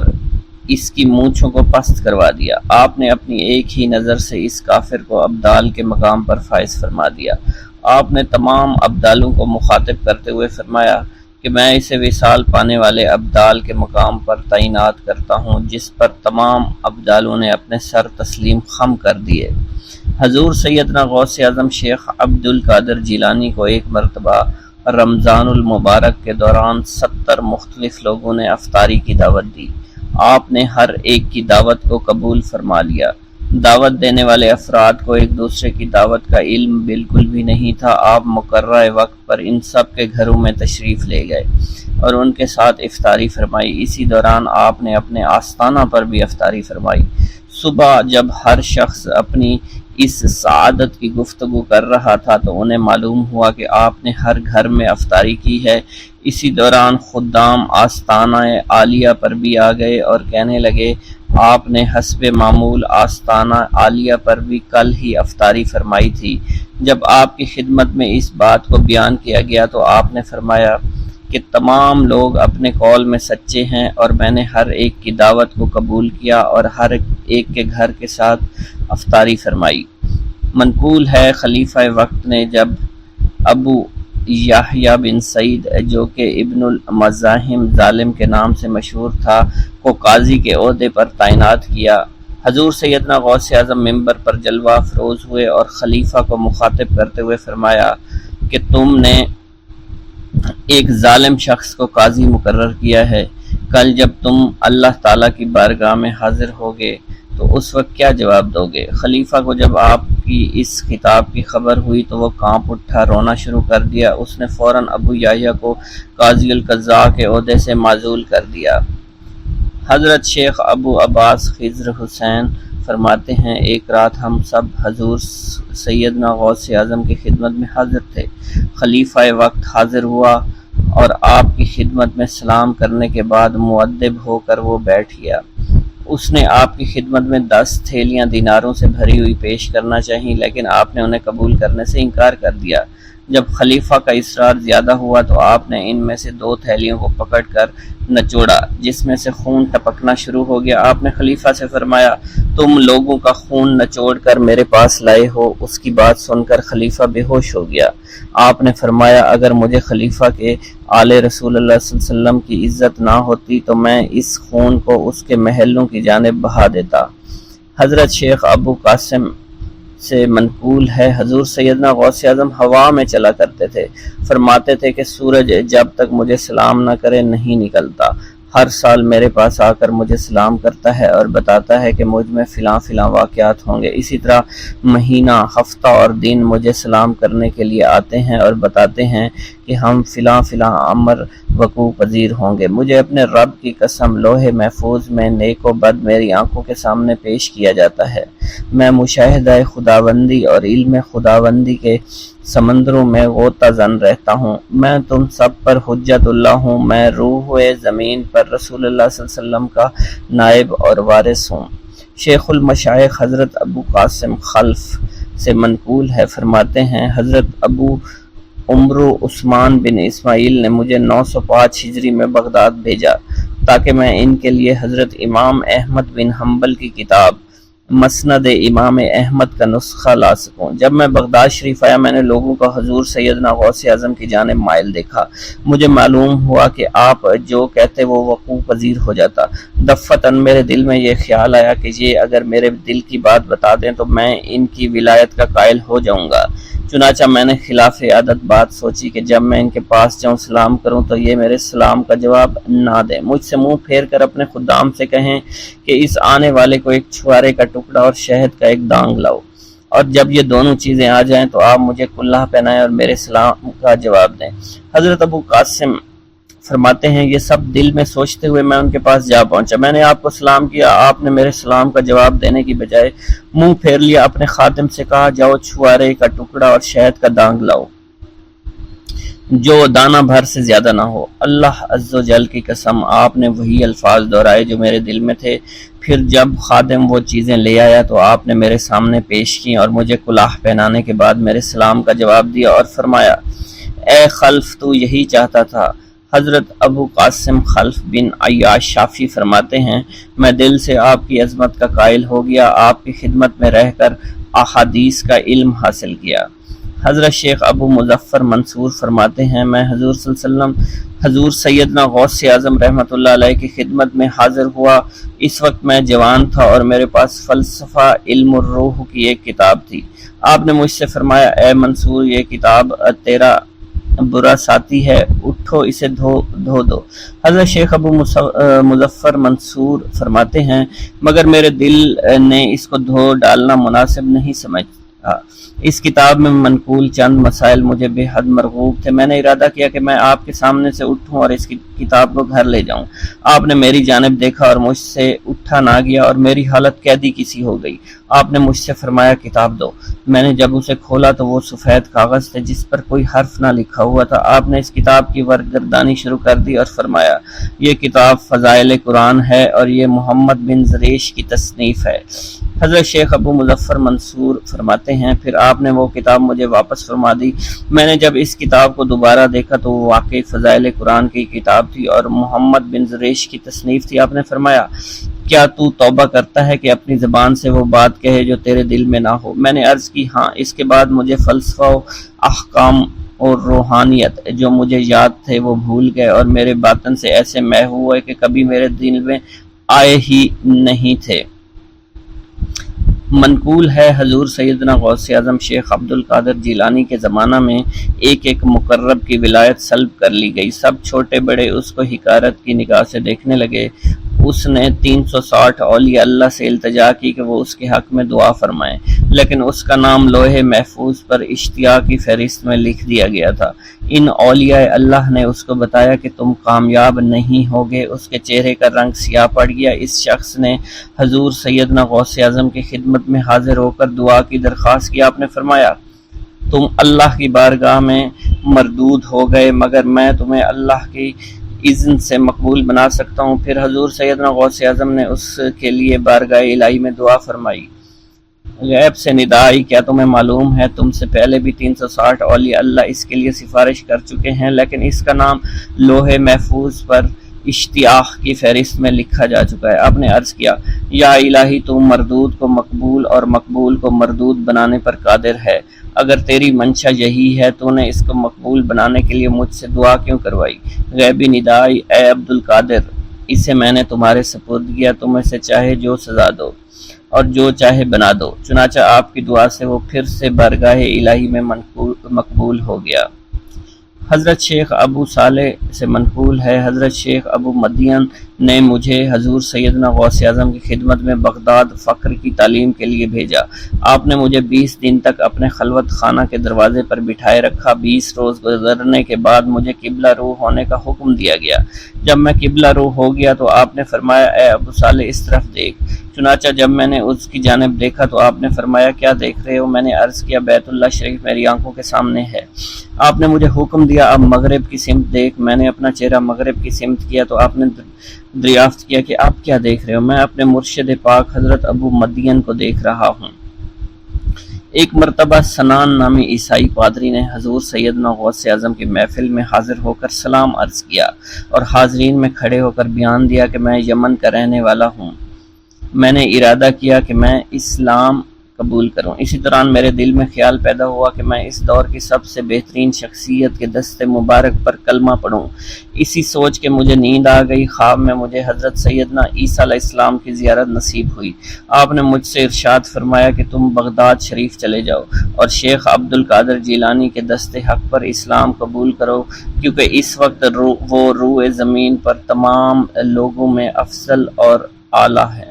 اس کی مونچھوں کو پست کروا دیا۔ آپ نے اپنی ایک ہی نظر سے اس کافر کو ابدال کے مقام پر فائز فرما دیا۔ آپ نے تمام ابدالوں کو مخاطب کرتے ہوئے فرمایا کہ میں اسے وصال پانے والے ابدال کے مقام پر تعینات کرتا ہوں، جس پر تمام ابدالوں نے اپنے سر تسلیم خم کر دیے۔ حضور سیدنا غوث اعظم شیخ عبد القادر جیلانی کو ایک مرتبہ رمضان المبارک کے دوران 70 مختلف لوگوں نے افطاری کی دعوت دی۔ آپ نے ہر ایک کی دعوت کو قبول فرما لیا۔ دعوت دینے والے افراد کو ایک دوسرے کی دعوت کا علم بالکل بھی نہیں تھا۔ آپ مقررہ وقت پر ان سب کے گھروں میں تشریف لے گئے اور ان کے ساتھ افطاری فرمائی۔ اسی دوران آپ نے اپنے آستانہ پر بھی افطاری فرمائی۔ صبح جب ہر شخص اپنی اس سعادت کی گفتگو کر رہا تھا تو انہیں معلوم ہوا کہ آپ نے ہر گھر میں افطاری کی ہے۔ اسی دوران خدام آستانہ عالیہ پر بھی آ گئے اور کہنے لگے، آپ نے حسب معمول آستانہ عالیہ پر بھی کل ہی افطاری فرمائی تھی۔ جب آپ کی خدمت میں اس بات کو بیان کیا گیا تو آپ نے فرمایا کہ تمام لوگ اپنے قول میں سچے ہیں اور میں نے ہر ایک کی دعوت کو قبول کیا اور ہر ایک کے گھر کے ساتھ افطاری فرمائی۔ منقول ہے خلیفہ وقت نے جب ابو یحییٰ بن سعید جو کہ ابن المزاحم ظالم کے نام سے مشہور تھا کو قاضی کے عہدے پر تعینات کیا۔ حضور سیدنا غوث اعظم ممبر پر جلوہ افروز ہوئے اور خلیفہ کو مخاطب کرتے ہوئے فرمایا کہ تم نے ایک ظالم شخص کو قاضی مقرر کیا ہے۔ کل جب تم اللہ تعالیٰ کی بارگاہ میں حاضر ہوگے تو اس وقت کیا جواب دو گے؟ خلیفہ کو جب آپ کی اس خطاب کی خبر ہوئی تو وہ کانپ اٹھا، رونا شروع کر دیا۔ اس نے فوراً ابو یحییٰ کو قاضی القضاء کے عہدے سے معزول کر دیا۔ حضرت شیخ ابو عباس خضر حسین فرماتے ہیں، ایک رات ہم سب حضور سیدنا غوث اعظم کی خدمت میں حاضر تھے۔ خلیفہ وقت حاضر ہوا اور آپ کی خدمت میں سلام کرنے کے بعد مؤدب ہو کر وہ بیٹھ گیا۔ اس نے آپ کی خدمت میں 10 تھیلیاں دیناروں سے بھری ہوئی پیش کرنا چاہییں، لیکن آپ نے انہیں قبول کرنے سے انکار کر دیا۔ جب خلیفہ کا اصرار زیادہ ہوا تو آپ نے ان میں سے 2 تھیلیوں کو پکڑ کر نچوڑا، جس میں سے خون ٹپکنا شروع ہو گیا۔ آپ نے خلیفہ سے فرمایا، تم لوگوں کا خون نچوڑ کر میرے پاس لائے ہو۔ اس کی بات سن کر خلیفہ بے ہوش ہو گیا۔ آپ نے فرمایا، اگر مجھے خلیفہ کے آل رسول اللہ صلی اللہ علیہ وسلم کی عزت نہ ہوتی تو میں اس خون کو اس کے محلوں کی جانب بہا دیتا۔ حضرت شیخ ابو قاسم سے منقول ہے، حضور سیدنا غوث اعظم ہوا میں چلا کرتے تھے، فرماتے تھے کہ سورج جب تک مجھے سلام نہ کرے نہیں نکلتا۔ ہر سال میرے پاس آ کر مجھے سلام کرتا ہے اور بتاتا ہے کہ مجھ میں فلاں فلاں واقعات ہوں گے۔ اسی طرح مہینہ، ہفتہ اور دن مجھے سلام کرنے کے لیے آتے ہیں اور بتاتے ہیں کہ ہم فلاں فلاں امر وقوع پذیر ہوں گے۔ مجھے اپنے رب کی قسم لوح محفوظ میں نیک و بد میری آنکھوں کے سامنے پیش کیا جاتا ہے۔ میں مشاہدہ خداوندی اور علم خداوندی کے سمندروں میں غوطہ زن رہتا ہوں۔ میں تم سب پر حجت اللہ ہوں۔ میں روح زمین پر رسول اللہ صلی اللہ علیہ وسلم کا نائب اور وارث ہوں۔ شیخ المشائخ حضرت ابو قاسم خلف سے منقول ہے، فرماتے ہیں حضرت ابو عمرو عثمان بن اسماعیل نے مجھے 905 ہجری میں بغداد بھیجا تاکہ میں ان کے لیے حضرت امام احمد بن حنبل کی کتاب مسند امام احمد کا نسخہ لا سکوں۔ جب میں بغداد شریف آیا میں نے لوگوں کا حضور سیدنا غوث اعظم کی جانب مائل دیکھا۔ مجھے معلوم ہوا کہ آپ جو کہتے وہ وقوع پذیر ہو جاتا۔ دفتن میرے دل میں یہ خیال آیا کہ یہ اگر میرے دل کی بات بتا دیں تو میں ان کی ولایت کا قائل ہو جاؤں گا۔ چنانچہ میں نے خلاف عادت بات سوچی کہ جب میں ان کے پاس جاؤں سلام کروں تو یہ میرے سلام کا جواب نہ دیں، مجھ سے منہ پھیر کر اپنے خدام سے کہیں کہ اس آنے والے کو ایک چھوارے کا ٹکڑا اور شہد کا ایک دانگ لاؤ، اور جب یہ دونوں چیزیں آ جائیں تو آپ مجھے کلہ پہنائیں اور میرے سلام کا جواب دیں۔ حضرت ابو قاسم فرماتے ہیں یہ سب دل میں سوچتے ہوئے میں ان کے پاس جا پہنچا۔ میں نے آپ کو سلام کیا، آپ نے میرے سلام کا جواب دینے کی بجائے منہ پھیر لیا۔ اپنے خادم سے کہا جاؤ چھوارے کا ٹکڑا اور شہد کا دانگ لاؤ جو دانہ بھر سے زیادہ نہ ہو۔ اللہ عز و جل کی قسم آپ نے وہی الفاظ دہرائے جو میرے دل میں تھے۔ پھر جب خادم وہ چیزیں لے آیا تو آپ نے میرے سامنے پیش کی اور مجھے کلاه پہنانے کے بعد میرے سلام کا جواب دیا اور فرمایا، اے خلف تو یہی چاہتا تھا۔ حضرت ابو قاسم خلف بن عیاش شافی فرماتے ہیں میں دل سے آپ کی عظمت کا قائل ہو گیا، آپ کی خدمت میں رہ کر احادیث کا علم حاصل کیا۔ حضرت شیخ ابو مظفر منصور فرماتے ہیں میں حضور صلی اللہ علیہ وسلم حضور سیدنا غوث اعظم رحمۃ اللہ علیہ کی خدمت میں حاضر ہوا۔ اس وقت میں جوان تھا اور میرے پاس فلسفہ علم الروح کی ایک کتاب تھی۔ آپ نے مجھ سے فرمایا اے منصور یہ کتاب تیرا برا ساتھی ہے، اٹھو اسے دھو دو۔ حضرت شیخ ابو مظفر منصور فرماتے ہیں مگر میرے دل نے اس کو دھو ڈالنا مناسب نہیں سمجھا۔ اس کتاب میں منقول چند مسائل مجھے بے حد مرغوب تھے۔ میں نے ارادہ کیا کہ میں آپ کے سامنے سے اٹھوں اور اس کی کتاب کو گھر لے جاؤں۔ آپ نے میری جانب دیکھا اور مجھ سے اٹھا نہ گیا اور میری حالت قیدی کی سی ہو گئی۔ آپ نے مجھ سے فرمایا کتاب دو۔ میں نے جب اسے کھولا تو وہ سفید کاغذ تھے جس پر کوئی حرف نہ لکھا ہوا تھا۔ آپ نے اس کتاب کی ورگردانی شروع کر دی اور فرمایا یہ کتاب فضائل قرآن ہے اور یہ محمد بن زریش کی تصنیف ہے۔ حضرت شیخ ابو مظفر منصور فرماتے ہیں پھر آپ نے وہ کتاب مجھے واپس فرما دی۔ میں نے جب اس کتاب کو دوبارہ دیکھا تو وہ واقعی فضائل قرآن کی کتاب تھی اور محمد بن زریش کی تصنیف تھی۔ آپ نے فرمایا کیا تو توبہ کرتا ہے کہ اپنی زبان سے وہ بات کہے جو تیرے دل میں نہ ہو؟ میں نے عرض کی ہاں۔ اس کے بعد مجھے فلسفہ و احکام اور روحانیت جو مجھے یاد تھے وہ بھول گئے اور میرے باطن سے ایسے محو ہوئے کہ کبھی میرے دل میں آئے ہی نہیں تھے۔ منقول ہے حضور سیدنا غوث اعظم شیخ عبد القادر جیلانی کے زمانہ میں ایک مقرب کی ولایت سلب کر لی گئی۔ سب چھوٹے بڑے اس کو حقارت کی نگاہ سے دیکھنے لگے۔ اس نے 360 اولیاء اللہ سے التجا کی کہ وہ اس کے حق میں دعا فرمائیں، لیکن اس کا نام لوح محفوظ پر اشتیاق کی فہرست میں لکھ دیا گیا تھا۔ ان اولیاء اللہ نے اس کو بتایا کہ تم کامیاب نہیں ہوگے۔ اس کے چہرے کا رنگ سیاہ پڑ گیا۔ اس شخص نے حضور سیدنا غوث اعظم کی خدمت میں حاضر ہو کر دعا کی درخواست کی۔ آپ نے فرمایا تم اللہ کی بارگاہ میں مردود ہو گئے، مگر میں تمہیں اللہ کی اذن سے مقبول بنا سکتا ہوں۔ پھر حضور سیدنا غوث اعظم نے اس کے لیے بارگاہ الہی میں دعا فرمائی۔ غیب سے ندا آئی، کیا تمہیں معلوم ہے تم سے پہلے بھی 360 اولیاء اللہ اس کے لیے سفارش کر چکے ہیں، لیکن اس کا نام لوح محفوظ پر اشتیاق کی فہرست میں لکھا جا چکا ہے۔ آپ نے عرض کیا، یا الہی تو مردود کو مقبول اور مقبول کو مردود بنانے پر قادر ہے، اگر تیری منشا یہی ہے تو نے اس کو مقبول بنانے کے لیے مجھ سے دعا کیوں کروائی؟ غیبی ندا آئی، اے عبد القادر، اسے میں نے تمہارے سپرد کیا، تم اسے چاہے جو سزا دو اور جو چاہے بنا دو۔ چنانچہ آپ کی دعا سے وہ پھر سے بارگاہ الہی میں مقبول ہو گیا۔ حضرت شیخ ابو صالح سے منقول ہے، حضرت شیخ ابو مدین نے مجھے حضور سیدنا غوث اعظم کی خدمت میں بغداد فقر کی تعلیم کے لیے بھیجا۔ آپ نے مجھے 20 دن تک اپنے خلوت خانہ کے دروازے پر بٹھائے رکھا۔ 20 روز گزرنے کے بعد مجھے قبلہ رو ہونے کا حکم دیا گیا۔ جب میں قبلہ رو ہو گیا تو آپ نے فرمایا، اے ابو صالح اس طرف دیکھ۔ چنانچہ جب میں نے اس کی جانب دیکھا تو آپ نے فرمایا، کیا دیکھ رہے ہو؟ میں نے عرض کیا، بیت اللہ شریف میری آنکھوں کے سامنے ہے۔ آپ نے مجھے حکم دیا، اب مغرب کی سمت دیکھ۔ میں نے اپنا چہرہ مغرب کی سمت کیا تو آپ نے دریافت کیا کہ آپ کیا دیکھ رہے ہو؟ میں اپنے مرشد پاک حضرت ابو مدین کو دیکھ رہا ہوں۔ ایک مرتبہ سنان نامی عیسائی پادری نے حضور سیدنا غوث اعظم کی محفل میں حاضر ہو کر سلام عرض کیا اور حاضرین میں کھڑے ہو کر بیان دیا کہ میں یمن کا رہنے والا ہوں۔ میں نے ارادہ کیا کہ میں اسلام قبول کروں۔ اسی دوران میرے دل میں خیال پیدا ہوا کہ میں اس دور کی سب سے بہترین شخصیت کے دست مبارک پر کلمہ پڑھوں۔ اسی سوچ کے مجھے نیند آ گئی۔ خواب میں مجھے حضرت سیدنا عیسیٰ علیہ السلام کی زیارت نصیب ہوئی۔ آپ نے مجھ سے ارشاد فرمایا کہ تم بغداد شریف چلے جاؤ اور شیخ عبد القادر جیلانی کے دست حق پر اسلام قبول کرو، کیونکہ اس وقت وہ روئے زمین پر تمام لوگوں میں افضل اور اعلیٰ ہے۔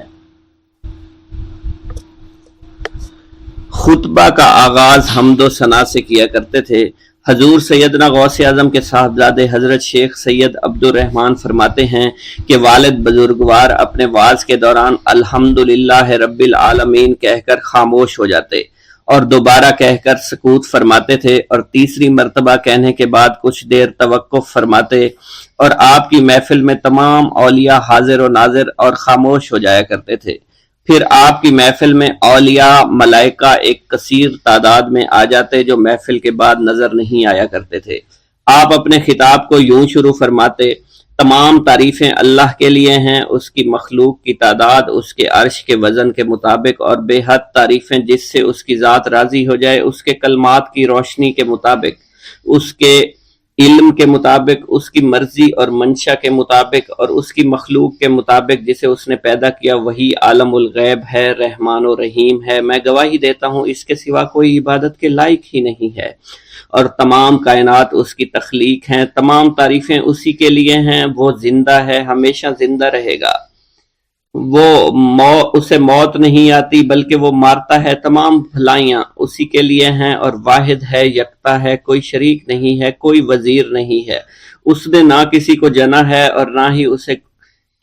خطبہ کا آغاز حمد و ثنا سے کیا کرتے تھے۔ حضور سیدنا غوث اعظم کے صاحبزادے حضرت شیخ سید عبد الرحمن فرماتے ہیں کہ والد بزرگوار اپنے وعظ کے دوران الحمدللہ رب العالمین کہہ کر خاموش ہو جاتے اور دوبارہ کہہ کر سکوت فرماتے تھے، اور تیسری مرتبہ کہنے کے بعد کچھ دیر توقف فرماتے، اور آپ کی محفل میں تمام اولیاء حاضر و ناظر اور خاموش ہو جایا کرتے تھے۔ پھر آپ کی محفل میں اولیاء ملائکہ ایک کثیر تعداد میں آ جاتے جو محفل کے بعد نظر نہیں آیا کرتے تھے۔ آپ اپنے خطاب کو یوں شروع فرماتے، تمام تعریفیں اللہ کے لیے ہیں، اس کی مخلوق کی تعداد اس کے عرش کے وزن کے مطابق، اور بے حد تعریفیں جس سے اس کی ذات راضی ہو جائے، اس کے کلمات کی روشنی کے مطابق، اس کے علم کے مطابق، اس کی مرضی اور منشا کے مطابق، اور اس کی مخلوق کے مطابق جسے اس نے پیدا کیا، وہی عالم الغیب ہے، رحمان و رحیم ہے۔ میں گواہی دیتا ہوں اس کے سوا کوئی عبادت کے لائق ہی نہیں ہے، اور تمام کائنات اس کی تخلیق ہیں، تمام تعریفیں اسی کے لیے ہیں۔ وہ زندہ ہے، ہمیشہ زندہ رہے گا، اسے موت نہیں آتی بلکہ وہ مارتا ہے، تمام بھلائیاں اسی کے لیے ہیں، اور واحد ہے، یکتا ہے، کوئی شریک نہیں ہے، کوئی وزیر نہیں ہے۔ اس نے نہ کسی کو جنا ہے اور نہ ہی اسے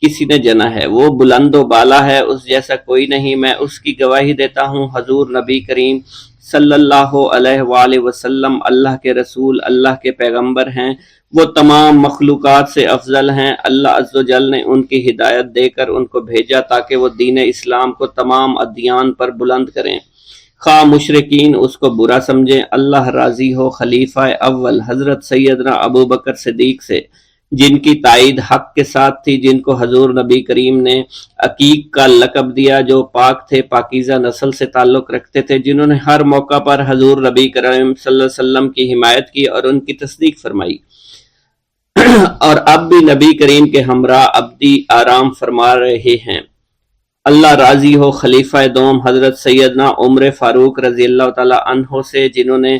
کسی نے جنا ہے، وہ بلند و بالا ہے، اس جیسا کوئی نہیں۔ میں اس کی گواہی دیتا ہوں حضور نبی کریم صلی اللہ علیہ وآلہ وسلم اللہ کے رسول، اللہ کے پیغمبر ہیں، وہ تمام مخلوقات سے افضل ہیں۔ اللہ عز و جل نے ان کی ہدایت دے کر ان کو بھیجا تاکہ وہ دین اسلام کو تمام ادیان پر بلند کریں، خواہ مشرکین اس کو برا سمجھیں۔ اللہ راضی ہو خلیفہ اول حضرت سیدنا ابو بکر صدیق سے، جن کی تائید حق کے ساتھ تھی، جن کو حضور نبی کریم نے عقیق کا لقب دیا، جو پاک تھے، پاکیزہ نسل سے تعلق رکھتے تھے، جنہوں نے ہر موقع پر حضور نبی کریم صلی اللہ علیہ وسلم کی حمایت کی اور ان کی تصدیق فرمائی، اور اب بھی نبی کریم کے ہمراہ ابدی آرام فرما رہے ہیں۔ اللہ راضی ہو خلیفہ دوم حضرت سیدنا عمر فاروق رضی اللہ تعالی عنہ سے، جنہوں نے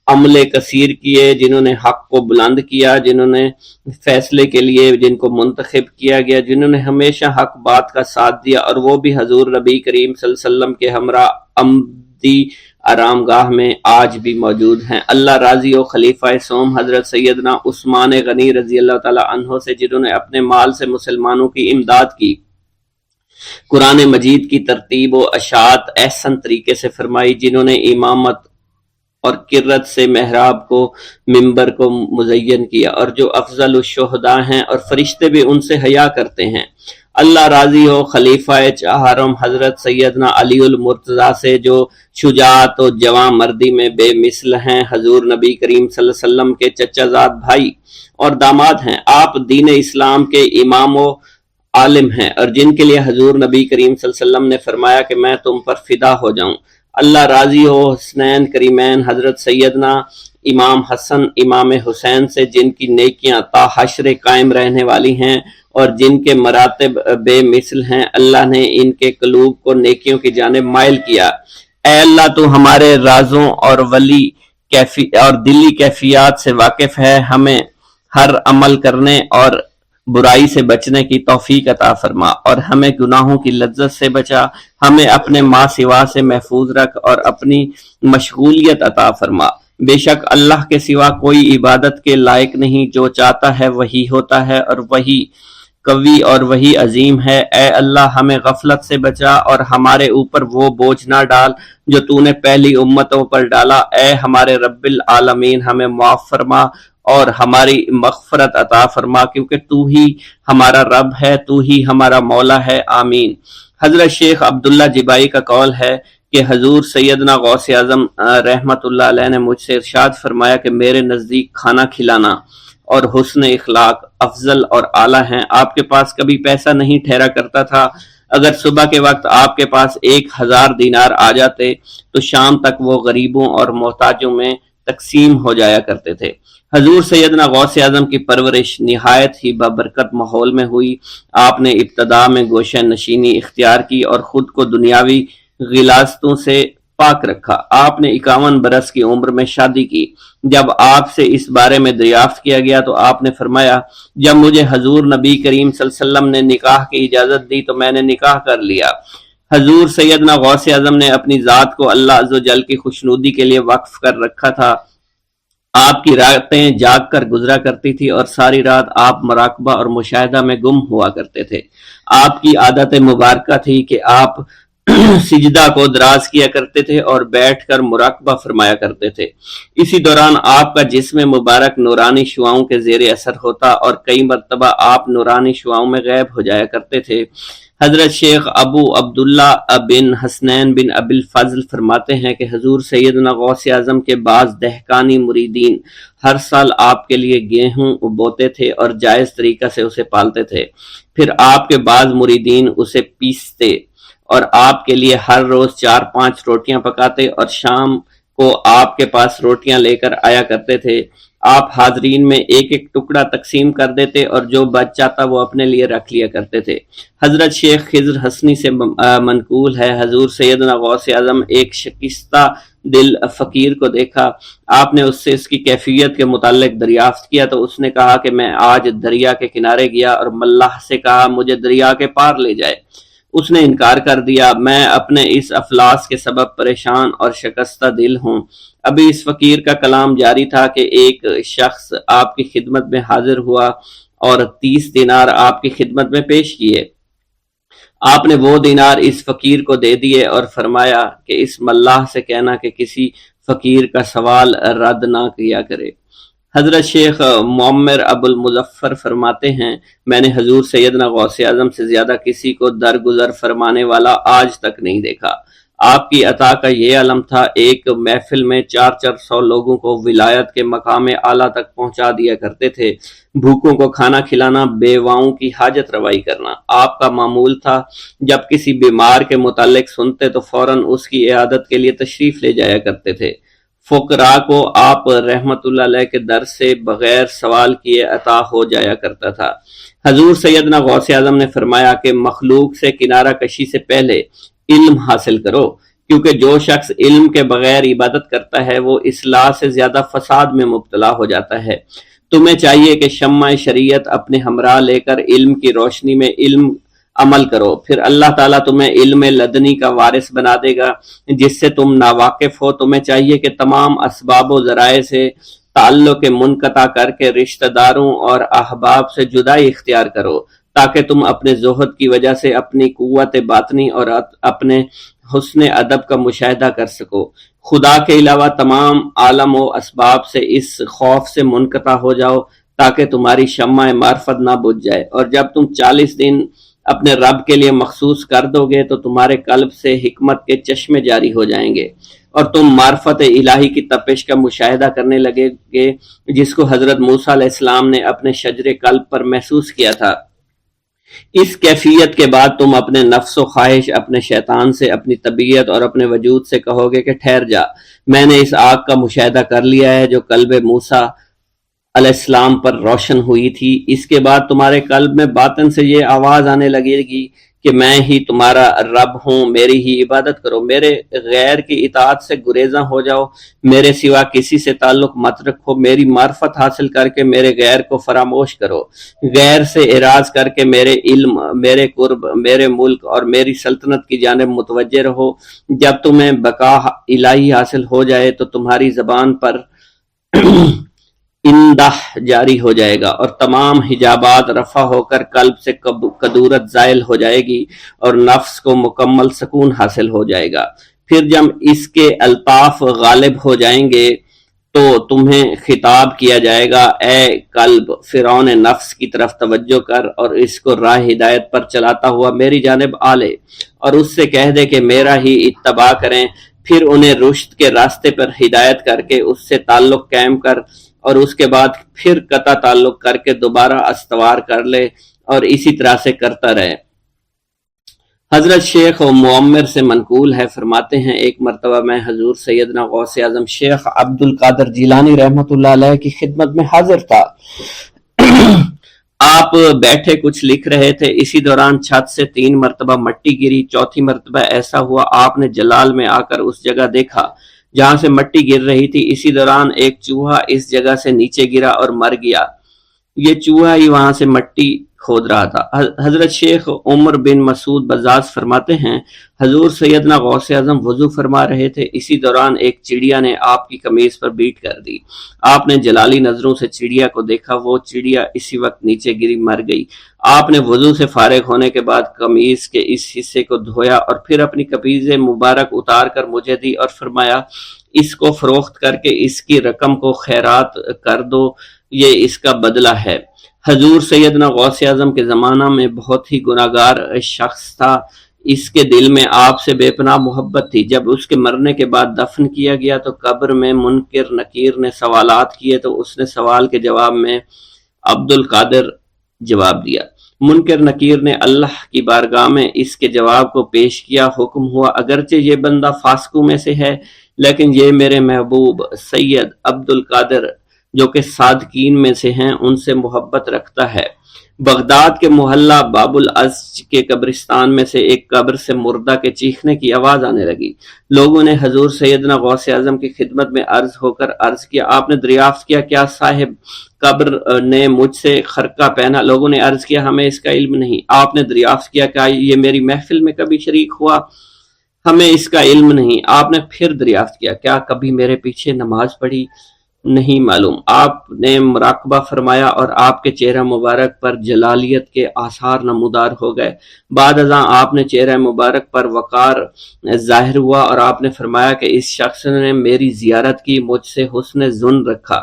عمل کثیر کیے، جنہوں نے حق کو بلند کیا، جنہوں نے فیصلے کے لیے جن کو منتخب کیا گیا، جنہوں نے ہمیشہ حق بات کا ساتھ دیا، اور وہ بھی حضور نبی کریم صلی اللہ علیہ وسلم کے ہمراہ ابدی آرام گاہ میں آج بھی موجود ہیں۔ اللہ راضی ہو خلیفہ سوم حضرت سیدنا عثمان غنی رضی اللہ تعالی عنہ سے، جنہوں نے اپنے مال سے مسلمانوں کی امداد کی، قرآن مجید کی ترتیب و اشاعت احسن طریقے سے فرمائی، جنہوں نے امامت اور کرت سے محراب کو منبر کو مزین کیا، اور جو افضل الشہداء ہیں اور فرشتے بھی ان سے حیا کرتے ہیں۔ اللہ راضی ہو خلیفہ چہارم حضرت سیدنا علی المرتضیٰ سے، جو شجاعت و جواں مردی میں بے مثل ہیں، حضور نبی کریم صلی اللہ علیہ وسلم کے چچا زاد بھائی اور داماد ہیں۔ آپ دین اسلام کے امام و عالم ہیں، اور جن کے لیے حضور نبی کریم صلی اللہ علیہ وسلم نے فرمایا کہ میں تم پر فدا ہو جاؤں۔ اللہ راضی ہو حسنین کریمین حضرت سیدنا امام حسن امام حسین سے، جن کی نیکیاں تا حشر قائم رہنے والی ہیں اور جن کے مراتب بے مثل ہیں۔ اللہ نے ان کے قلوب کو نیکیوں کی جانب مائل کیا۔ اے اللہ تو ہمارے رازوں اور دلی کیفیات سے واقف ہے، ہمیں ہر عمل کرنے اور برائی سے بچنے کی توفیق عطا فرما، اور ہمیں گناہوں کی لذت سے بچا، ہمیں اپنے ما سوا سے محفوظ رکھ اور اپنی مشغولیت عطا فرما۔ بے شک اللہ کے سوا کوئی عبادت کے لائق نہیں، جو چاہتا ہے وہی ہوتا ہے، اور وہی قوی اور وہی عظیم ہے۔ اے اللہ ہمیں غفلت سے بچا اور ہمارے اوپر وہ بوجھ نہ ڈال جو تو نے پہلی امتوں پر ڈالا۔ اے ہمارے رب العالمین ہمیں معاف فرما اور ہماری مغفرت عطا فرما، کیونکہ تو ہی ہمارا رب ہے، تو ہی ہمارا مولا ہے، آمین۔ حضرت شیخ عبداللہ جبائی کا قول ہے کہ حضور سیدنا غوث اعظم رحمت اللہ علیہ نے مجھ سے ارشاد فرمایا کہ میرے نزدیک کھانا کھلانا اور حسن اخلاق افضل اور اعلیٰ ہیں۔ آپ کے پاس کبھی پیسہ نہیں ٹھہرا کرتا تھا، اگر صبح کے وقت آپ کے پاس 1000 دینار آ جاتے تو شام تک وہ غریبوں اور محتاجوں میں تقسیم ہو جایا کرتے تھے۔ حضور سیدنا غوث اعظم کی پرورش نہایت ہی بابرکت ماحول میں ہوئی۔ آپ نے ابتدا میں گوشہ نشینی اختیار کی اور خود کو دنیاوی غلاظتوں سے پاک رکھا۔ آپ نے 51 برس کی عمر میں شادی کی۔ جب آپ سے اس بارے میں دریافت کیا گیا تو آپ نے فرمایا، جب مجھے حضور نبی کریم صلی اللہ علیہ وسلم نے نکاح کی اجازت دی تو میں نے نکاح کر لیا۔ حضور سیدنا غوث اعظم نے اپنی ذات کو اللہ عز و جل کی خوشنودی کے لیے وقف کر رکھا تھا۔ آپ کی راتیں جاگ کر گزرا کرتی تھی اور ساری رات آپ مراقبہ اور مشاہدہ میں گم ہوا کرتے تھے۔ آپ کی عادت مبارکہ تھی کہ آپ سجدہ کو دراز کیا کرتے تھے اور بیٹھ کر مراقبہ فرمایا کرتے تھے۔ اسی دوران آپ کا جسم مبارک نورانی شعاؤں کے زیر اثر ہوتا اور کئی مرتبہ آپ نورانی شعاؤں میں غائب ہو جایا کرتے تھے۔ حضرت شیخ ابو عبداللہ بن حسنین بن ابی الفضل فرماتے ہیں کہ حضور سیدنا غوث اعظم کے بعض دہقانی مریدین ہر سال آپ کے لیے گیہوں بوتے تھے اور جائز طریقہ سے اسے پالتے تھے۔ پھر آپ کے بعض مریدین اسے پیستے اور آپ کے لیے ہر روز 4-5 روٹیاں پکاتے اور شام کو آپ کے پاس روٹیاں لے کر آیا کرتے تھے۔ آپ حاضرین میں ایک ایک ٹکڑا تقسیم کر دیتے اور جو بچ جاتا وہ اپنے لیے رکھ لیا کرتے تھے۔ حضرت شیخ خضر حسنی سے منقول ہے، حضور سیدنا غوث اعظم ایک شکستہ دل فقیر کو دیکھا۔ آپ نے اس سے اس کی کیفیت کے متعلق دریافت کیا تو اس نے کہا کہ میں آج دریا کے کنارے گیا اور ملاح سے کہا مجھے دریا کے پار لے جائے۔ اس نے انکار کر دیا۔ میں اپنے اس افلاس کے سبب پریشان اور شکستہ دل ہوں۔ ابھی اس فقیر کا کلام جاری تھا کہ ایک شخص آپ کی خدمت میں حاضر ہوا اور 30 دینار آپ کی خدمت میں پیش کیے۔ آپ نے وہ دینار اس فقیر کو دے دیے اور فرمایا کہ اس ملاح سے کہنا کہ کسی فقیر کا سوال رد نہ کیا کرے۔ حضرت شیخ معمر ابو المظفر فرماتے ہیں، میں نے حضور سیدنا غوث اعظم سے زیادہ کسی کو درگزر فرمانے والا آج تک نہیں دیکھا۔ آپ کی عطا کا یہ علم تھا، ایک محفل میں 400 لوگوں کو ولایت کے مقام اعلیٰ تک پہنچا دیا کرتے تھے۔ بھوکوں کو کھانا کھلانا، بیواؤں کی حاجت روائی کرنا آپ کا معمول تھا۔ جب کسی بیمار کے متعلق سنتے تو فوراً اس کی عیادت کے لیے تشریف لے جایا کرتے تھے۔ فقراء کو آپ رحمت اللہ علیہ کے در سے بغیر سوال کیے عطا ہو جایا کرتا تھا۔ حضور سیدنا غوث اعظم نے فرمایا کہ مخلوق سے کنارہ کشی سے پہلے علم حاصل کرو، کیونکہ جو شخص علم کے بغیر عبادت کرتا ہے وہ اصلاح سے زیادہ فساد میں مبتلا ہو جاتا ہے۔ تمہیں چاہیے کہ شمع شریعت اپنے ہمراہ لے کر علم کی روشنی میں علم عمل کرو، پھر اللہ تعالیٰ تمہیں علم لدنی کا وارث بنا دے گا جس سے تم ناواقف ہو۔ تمہیں چاہیے کہ تمام اسباب و ذرائع سے تعلق منقطع کر کے رشتہ داروں اور احباب سے جدائی اختیار کرو، تاکہ تم اپنے زہد کی وجہ سے اپنی قوت باطنی اور اپنے حسن ادب کا مشاہدہ کر سکو۔ خدا کے علاوہ تمام عالم و اسباب سے اس خوف سے منقطع ہو جاؤ تاکہ تمہاری شمع معرفت نہ بجھ جائے، اور جب تم 40 دن اپنے رب کے لیے مخصوص کر دو گے تو تمہارے قلب سے حکمت کے چشمے جاری ہو جائیں گے اور تم معرفت الہی کی تپش کا مشاہدہ کرنے لگے گے، جس کو حضرت موسیٰ علیہ السلام نے اپنے شجر قلب پر محسوس کیا تھا۔ اس کیفیت کے بعد تم اپنے نفس و خواہش، اپنے شیطان سے، اپنی طبیعت اور اپنے وجود سے کہو گے کہ ٹھہر جا، میں نے اس آگ کا مشاہدہ کر لیا ہے جو قلب موسیٰ علیہ السلام پر روشن ہوئی تھی۔ اس کے بعد تمہارے قلب میں باطن سے یہ آواز آنے لگے گی کہ میں ہی تمہارا رب ہوں، میری ہی عبادت کرو، میرے غیر کی اطاعت سے گریزاں ہو جاؤ، میرے سوا کسی سے تعلق مت رکھو، میری معرفت حاصل کر کے میرے غیر کو فراموش کرو، غیر سے اعراض کر کے میرے علم، میرے قرب، میرے ملک اور میری سلطنت کی جانب متوجہ رہو۔ جب تمہیں بقا الہی حاصل ہو جائے تو تمہاری زبان پر اندہ جاری ہو جائے گا اور تمام حجابات رفع ہو کر قلب سے کدورت زائل ہو جائے گی اور نفس کو مکمل سکون حاصل ہو جائے گا۔ پھر جب اس کے الطاف غالب ہو جائیں گے تو تمہیں خطاب کیا جائے گا، اے قلب، فرعون نفس کی طرف توجہ کر اور اس کو راہ ہدایت پر چلاتا ہوا میری جانب آ لے اور اس سے کہہ دے کہ میرا ہی اتباع کریں، پھر انہیں رشد کے راستے پر ہدایت کر کے اس سے تعلق قائم کر اور اس کے بعد پھر قطع تعلق کر کے دوبارہ استوار کر لے اور اسی طرح سے کرتا رہے۔ حضرت شیخ و معمر سے منقول ہے، فرماتے ہیں ایک مرتبہ میں حضور سیدنا غوث اعظم شیخ عبد القادر جیلانی رحمۃ اللہ علیہ کی خدمت میں حاضر تھا۔ آپ بیٹھے کچھ لکھ رہے تھے، اسی دوران چھت سے 3 مرتبہ مٹی گری، چوتھی مرتبہ ایسا ہوا آپ نے جلال میں آ کر اس جگہ دیکھا جہاں سے مٹی گر رہی تھی۔ اسی دوران ایک چوہا اس جگہ سے نیچے گرا اور مر گیا، یہ چوہا ہی وہاں سے مٹی کھود رہا تھا۔ حضرت شیخ عمر بن مسعود بزاز فرماتے ہیں حضور سیدنا غوث اعظم وضو فرما رہے تھے، اسی دوران ایک چڑیا نے آپ کی قمیض پر بیٹ کر دی، آپ نے جلالی نظروں سے چڑیا کو دیکھا، وہ چڑیا اسی وقت نیچے گری مر گئی۔ آپ نے وضو سے فارغ ہونے کے بعد قمیض کے اس حصے کو دھویا اور پھر اپنی قمیض مبارک اتار کر مجھے دی اور فرمایا اس کو فروخت کر کے اس کی رقم کو خیرات کر دو، یہ اس کا بدلہ ہے۔ حضور سیدنا غوث اعظم کے زمانہ میں بہت ہی گناہگار شخص تھا، اس کے دل میں آپ سے بے پناہ محبت تھی۔ جب اس کے مرنے کے بعد دفن کیا گیا تو قبر میں منکر نکیر نے سوالات کیے تو اس نے سوال کے جواب میں عبد القادر جواب دیا۔ منکر نکیر نے اللہ کی بارگاہ میں اس کے جواب کو پیش کیا، حکم ہوا اگرچہ یہ بندہ فاسقوں میں سے ہے لیکن یہ میرے محبوب سید عبد القادر جو کہ صادقین میں سے ہیں ان سے محبت رکھتا ہے۔ بغداد کے محلہ باب العز کے قبرستان میں سے ایک قبر سے مردہ کے چیخنے کی آواز آنے لگی۔ لوگوں نے حضور سیدنا غوث اعظم کی خدمت میں عرض ہو کر عرض کیا، آپ نے دریافت کیا کیا صاحب قبر نے مجھ سے خرقہ پہنا؟ لوگوں نے عرض کیا ہمیں اس کا علم نہیں۔ آپ نے دریافت کیا کہ یہ میری محفل میں کبھی شریک ہوا؟ ہمیں اس کا علم نہیں۔ آپ نے پھر دریافت کیا کیا کبھی میرے پیچھے نماز پڑھی؟ نہیں معلوم۔ آپ نے مراقبہ فرمایا اور آپ کے چہرہ مبارک پر جلالیت کے آثار نمودار ہو گئے۔ بعد ازاں آپ نے چہرہ مبارک پر وقار ظاہر ہوا اور آپ نے فرمایا کہ اس شخص نے میری زیارت کی، مجھ سے حسن ظن رکھا،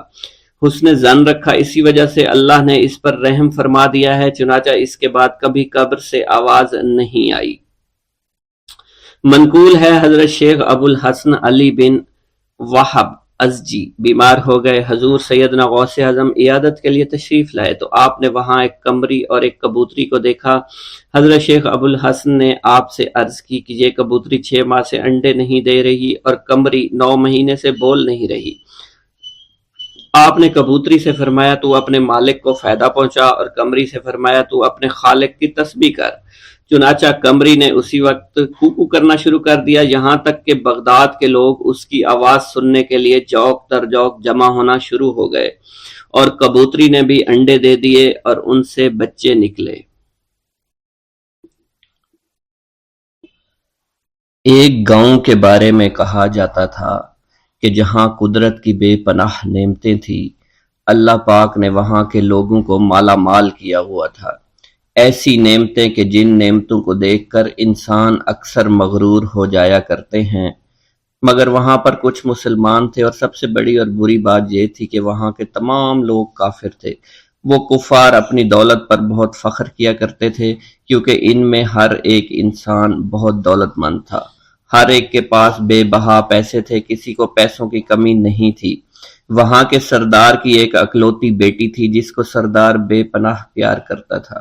اسی وجہ سے اللہ نے اس پر رحم فرما دیا ہے، چنانچہ اس کے بعد کبھی قبر سے آواز نہیں آئی۔ منقول ہے حضرت شیخ ابو الحسن علی بن وہب ازجی بیمار ہو گئے، حضور سیدنا غوث اعظم عیادت کے لیے تشریف لائے تو آپ نے وہاں ایک قمری اور ایک کبوتری کو دیکھا۔ حضرت شیخ ابو الحسن نے آپ سے عرض کی کہ یہ کبوتری 6 ماہ سے انڈے نہیں دے رہی اور قمری 9 مہینے سے بول نہیں رہی۔ آپ نے کبوتری سے فرمایا تو اپنے مالک کو فائدہ پہنچا اور قمری سے فرمایا تو اپنے خالق کی تسبیح کر۔ چنانچہ قمری نے اسی وقت کوکو کرنا شروع کر دیا، یہاں تک کہ بغداد کے لوگ اس کی آواز سننے کے لیے جوق در جوق جمع ہونا شروع ہو گئے اور کبوتری نے بھی انڈے دے دیے اور ان سے بچے نکلے۔ ایک گاؤں کے بارے میں کہا جاتا تھا کہ جہاں قدرت کی بے پناہ نعمتیں تھیں، اللہ پاک نے وہاں کے لوگوں کو مالا مال کیا ہوا تھا۔ ایسی نعمتیں کہ جن نعمتوں کو دیکھ کر انسان اکثر مغرور ہو جایا کرتے ہیں، مگر وہاں پر کچھ مسلمان تھے، اور سب سے بڑی اور بری بات یہ تھی کہ وہاں کے تمام لوگ کافر تھے۔ وہ کفار اپنی دولت پر بہت فخر کیا کرتے تھے، کیونکہ ان میں ہر ایک انسان بہت دولت مند تھا۔ ہر ایک کے پاس بے بہا پیسے تھے، کسی کو پیسوں کی کمی نہیں تھی۔ وہاں کے سردار کی ایک اکلوتی بیٹی تھی جس کو سردار بے پناہ پیار کرتا تھا۔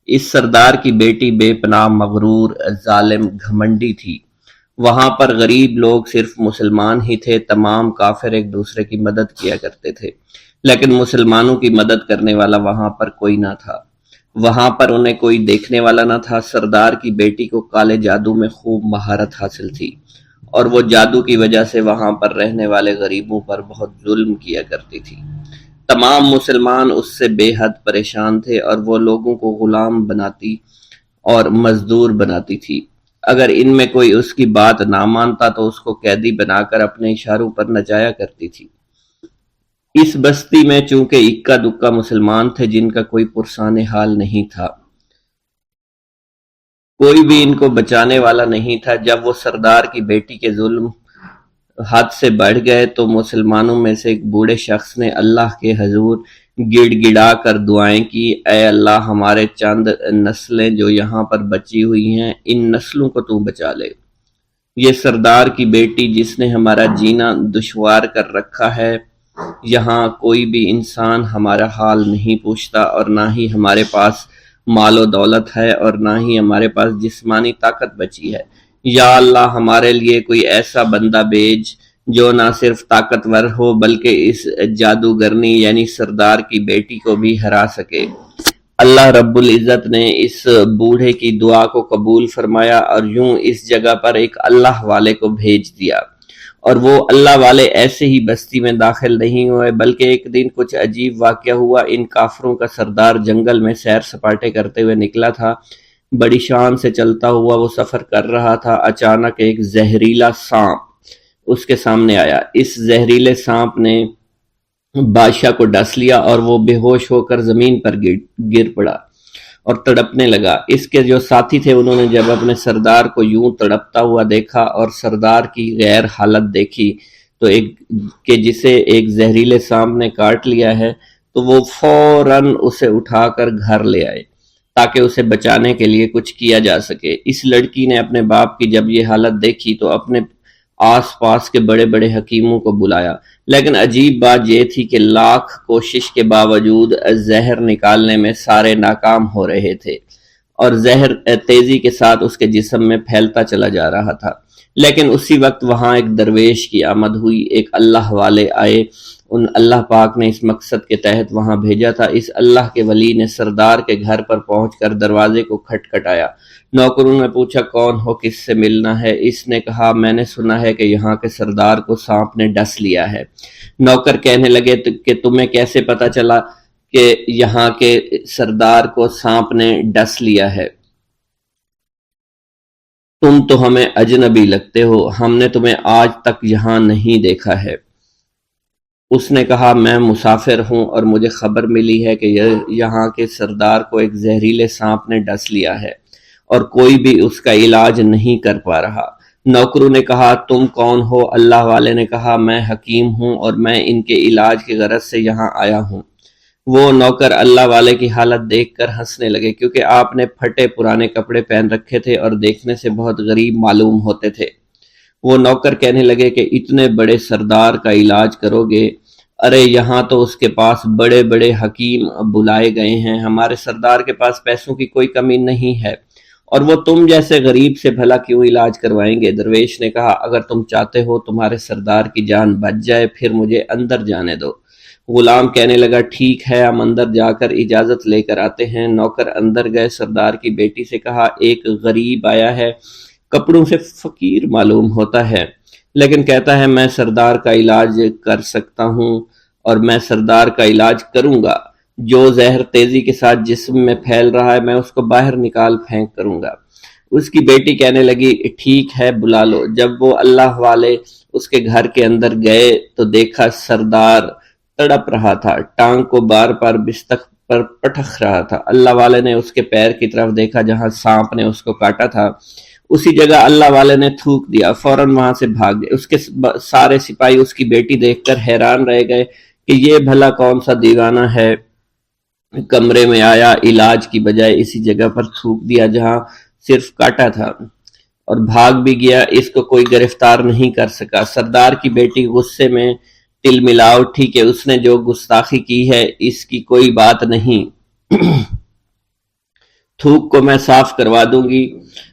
اس سردار کی بیٹی بے پناہ مغرور، ظالم، گھمنڈی تھی۔ وہاں پر غریب لوگ صرف مسلمان ہی تھے، تمام کافر ایک دوسرے کی مدد کیا کرتے تھے، لیکن مسلمانوں کی مدد کرنے والا وہاں پر کوئی نہ تھا۔ وہاں پر انہیں کوئی دیکھنے والا نہ تھا۔ سردار کی بیٹی کو کالے جادو میں خوب مہارت حاصل تھی، اور وہ جادو کی وجہ سے وہاں پر رہنے والے غریبوں پر بہت ظلم کیا کرتی تھی۔ تمام مسلمان اس سے بے حد پریشان تھے، اور وہ لوگوں کو غلام بناتی اور مزدور بناتی تھی۔ اگر ان میں کوئی اس کی بات نہ مانتا تو اس کو قیدی بنا کر اپنے اشاروں پر نچایا کرتی تھی۔ اس بستی میں چونکہ اکا دکا مسلمان تھے جن کا کوئی پرسان حال نہیں تھا، کوئی بھی ان کو بچانے والا نہیں تھا۔ جب وہ سردار کی بیٹی کے ظلم حد سے بڑھ گئے تو مسلمانوں میں سے ایک بوڑھے شخص نے اللہ کے حضور گڑ گڑا کر دعائیں کی، اے اللہ، ہمارے چند نسلیں جو یہاں پر بچی ہوئی ہیں، ان نسلوں کو تو بچا لے۔ یہ سردار کی بیٹی جس نے ہمارا جینا دشوار کر رکھا ہے، یہاں کوئی بھی انسان ہمارا حال نہیں پوچھتا، اور نہ ہی ہمارے پاس مال و دولت ہے، اور نہ ہی ہمارے پاس جسمانی طاقت بچی ہے۔ یا اللہ، ہمارے لیے کوئی ایسا بندہ بھیج جو نہ صرف طاقتور ہو بلکہ اس جادوگرنی یعنی سردار کی بیٹی کو بھی ہرا سکے۔ اللہ رب العزت نے اس بوڑھے کی دعا کو قبول فرمایا، اور یوں اس جگہ پر ایک اللہ والے کو بھیج دیا۔ اور وہ اللہ والے ایسے ہی بستی میں داخل نہیں ہوئے، بلکہ ایک دن کچھ عجیب واقعہ ہوا۔ ان کافروں کا سردار جنگل میں سیر سپاٹے کرتے ہوئے نکلا تھا، بڑی شان سے چلتا ہوا وہ سفر کر رہا تھا۔ اچانک ایک زہریلا سانپ اس کے سامنے آیا۔ اس زہریلے سانپ نے بادشاہ کو ڈس لیا، اور وہ بے ہوش ہو کر زمین پر گر پڑا اور تڑپنے لگا۔ اس کے جو ساتھی تھے انہوں نے جب اپنے سردار کو یوں تڑپتا ہوا دیکھا اور سردار کی غیر حالت دیکھی تو کہ جسے ایک زہریلے سانپ نے کاٹ لیا ہے، تو وہ فوراً اسے اٹھا کر گھر لے آئے تاکہ اسے بچانے کے لیے کچھ کیا جا سکے۔ اس لڑکی نے اپنے باپ کی جب یہ حالت دیکھی تو اپنے آس پاس کے بڑے بڑے حکیموں کو بلایا، لیکن عجیب بات یہ تھی کہ لاکھ کوشش کے باوجود زہر نکالنے میں سارے ناکام ہو رہے تھے، اور زہر تیزی کے ساتھ اس کے جسم میں پھیلتا چلا جا رہا تھا۔ لیکن اسی وقت وہاں ایک درویش کی آمد ہوئی، ایک اللہ والے آئے، ان اللہ پاک نے اس مقصد کے تحت وہاں بھیجا تھا۔ اس اللہ کے ولی نے سردار کے گھر پر پہنچ کر دروازے کو کھٹکھٹایا۔ نوکروں نے پوچھا کون ہو، کس سے ملنا ہے؟ اس نے کہا میں نے سنا ہے کہ یہاں کے سردار کو سانپ نے ڈس لیا ہے۔ نوکر کہنے لگے کہ تمہیں کیسے پتا چلا کہ یہاں کے سردار کو سانپ نے ڈس لیا ہے؟ تم تو ہمیں اجنبی لگتے ہو، ہم نے تمہیں آج تک یہاں نہیں دیکھا ہے۔ اس نے کہا میں مسافر ہوں، اور مجھے خبر ملی ہے کہ یہاں کے سردار کو ایک زہریلے سانپ نے ڈس لیا ہے، اور کوئی بھی اس کا علاج نہیں کر پا رہا۔ نوکروں نے کہا تم کون ہو؟ اللہ والے نے کہا میں حکیم ہوں، اور میں ان کے علاج کی غرض سے یہاں آیا ہوں۔ وہ نوکر اللہ والے کی حالت دیکھ کر ہنسنے لگے، کیونکہ آپ نے پھٹے پرانے کپڑے پہن رکھے تھے اور دیکھنے سے بہت غریب معلوم ہوتے تھے۔ وہ نوکر کہنے لگے کہ اتنے بڑے سردار کا علاج کرو گے؟ ارے یہاں تو اس کے پاس بڑے بڑے حکیم بلائے گئے ہیں، ہمارے سردار کے پاس پیسوں کی کوئی کمی نہیں ہے، اور وہ تم جیسے غریب سے بھلا کیوں علاج کروائیں گے؟ درویش نے کہا اگر تم چاہتے ہو تمہارے سردار کی جان بچ جائے پھر مجھے اندر جانے دو۔ غلام کہنے لگا ٹھیک ہے، ہم اندر جا کر اجازت لے کر آتے ہیں۔ نوکر اندر گئے، سردار کی بیٹی سے کہا ایک غریب آیا ہے، کپڑوں سے فقیر معلوم ہوتا ہے، لیکن کہتا ہے میں سردار کا علاج کر سکتا ہوں، اور میں سردار کا علاج کروں گا۔ جو زہر تیزی کے ساتھ جسم میں پھیل رہا ہے میں اس کو باہر نکال پھینک کروں گا۔ اس کی بیٹی کہنے لگی ٹھیک ہے بلا لو۔ جب وہ اللہ والے اس کے گھر کے اندر گئے تو دیکھا سردار تڑپ رہا تھا، ٹانگ کو بار بار بستر پر پٹخ رہا تھا۔ اللہ والے نے اس کے پیر کی طرف دیکھا جہاں سانپ نے اس کو کاٹا تھا، اسی جگہ اللہ والے نے تھوک دیا، فوراً وہاں سے بھاگ گئے۔ اس کے سارے سپاہی اس کی بیٹی دیکھ کر حیران رہ گئے کہ یہ بھلا کون سا دیوانہ ہے، کمرے میں آیا، علاج کی بجائے اسی جگہ پر تھوک دیا جہاں صرف کاٹا تھا، اور بھاگ بھی گیا۔ اس کو کوئی گرفتار نہیں کر سکا۔ سردار کی بیٹی غصے میں تل ملا اٹھی کہ اس نے جو گستاخی کی ہے اس کی کوئی بات نہیں، تھوک کو میں صاف کروا دوں گی،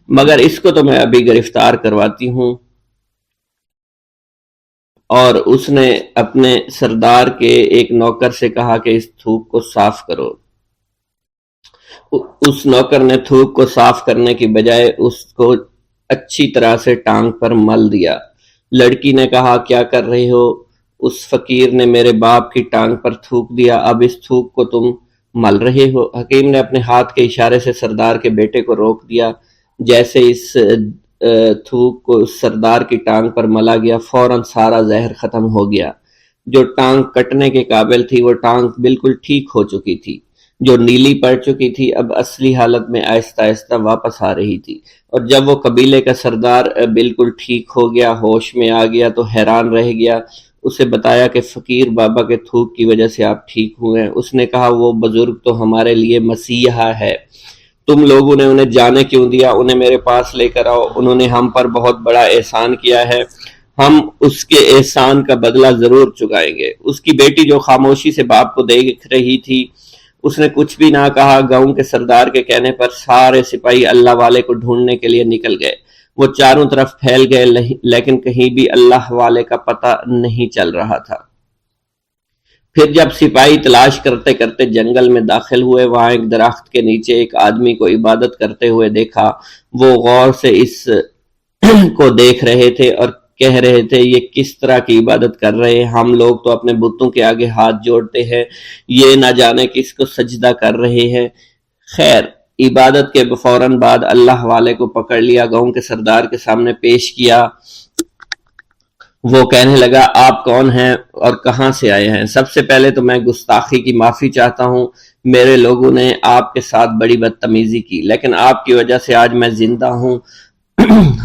مگر اس کو تو میں ابھی گرفتار کرواتی ہوں۔ اور اس نے اپنے سردار کے ایک نوکر سے کہا کہ اس تھوک کو صاف کرو۔ اس نوکر نے تھوک کو صاف کرنے کی بجائے اس کو اچھی طرح سے ٹانگ پر مل دیا۔ لڑکی نے کہا کیا کر رہے ہو؟ اس فقیر نے میرے باپ کی ٹانگ پر تھوک دیا، اب اس تھوک کو تم مل رہے ہو؟ حکیم نے اپنے ہاتھ کے اشارے سے سردار کے بیٹے کو روک دیا۔ جیسے اس تھوک کو سردار کی ٹانگ پر ملا گیا، فوراً سارا زہر ختم ہو گیا۔ جو ٹانگ کٹنے کے قابل تھی وہ ٹانگ بالکل ٹھیک ہو چکی تھی، جو نیلی پڑ چکی تھی اب اصلی حالت میں آہستہ آہستہ واپس آ رہی تھی۔ اور جب وہ قبیلے کا سردار بالکل ٹھیک ہو گیا، ہوش میں آ گیا تو حیران رہ گیا۔ اسے بتایا کہ فقیر بابا کے تھوک کی وجہ سے آپ ٹھیک ہوئے ہیں۔ اس نے کہا وہ بزرگ تو ہمارے لیے مسیحا ہے، تم لوگوں نے انہیں جانے کیوں دیا؟ انہیں میرے پاس لے کر آؤ، انہوں نے ہم پر بہت بڑا احسان کیا ہے، ہم اس کے احسان کا بدلہ ضرور چکائیں گے۔ اس کی بیٹی جو خاموشی سے باپ کو دیکھ رہی تھی، اس نے کچھ بھی نہ کہا۔ گاؤں کے سردار کے کہنے پر سارے سپاہی اللہ والے کو ڈھونڈنے کے لیے نکل گئے۔ وہ چاروں طرف پھیل گئے لیکن کہیں بھی اللہ والے کا پتہ نہیں چل رہا تھا۔ پھر جب سپاہی تلاش کرتے کرتے جنگل میں داخل ہوئے، وہاں ایک درخت کے نیچے ایک آدمی کو عبادت کرتے ہوئے دیکھا۔ وہ غور سے اس کو دیکھ رہے تھے اور کہہ رہے تھے یہ کس طرح کی عبادت کر رہے ہیں؟ ہم لوگ تو اپنے بتوں کے آگے ہاتھ جوڑتے ہیں، یہ نہ جانے کس کو سجدہ کر رہے ہیں۔ خیر، عبادت کے فوراً بعد اللہ والے کو پکڑ لیا، گاؤں کے سردار کے سامنے پیش کیا۔ وہ کہنے لگا آپ کون ہیں اور کہاں سے آئے ہیں؟ سب سے پہلے تو میں گستاخی کی معافی چاہتا ہوں، میرے لوگوں نے آپ کے ساتھ بڑی بدتمیزی کی، لیکن آپ کی وجہ سے آج میں زندہ ہوں۔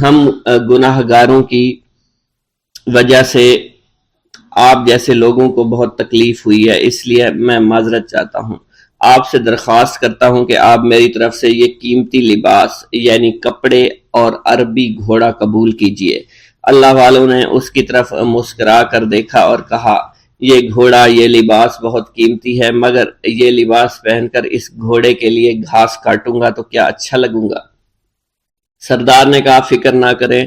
ہم گناہ گاروں کی وجہ سے آپ جیسے لوگوں کو بہت تکلیف ہوئی ہے، اس لیے میں معذرت چاہتا ہوں۔ آپ سے درخواست کرتا ہوں کہ آپ میری طرف سے یہ قیمتی لباس یعنی کپڑے اور عربی گھوڑا قبول کیجئے۔ اللہ والوں نے اس کی طرف مسکرا کر دیکھا اور کہا یہ گھوڑا، یہ لباس بہت قیمتی ہے، مگر یہ لباس پہن کر اس گھوڑے کے لیے گھاس کاٹوں گا تو کیا اچھا لگوں گا؟ سردار نے کہا فکر نہ کریں،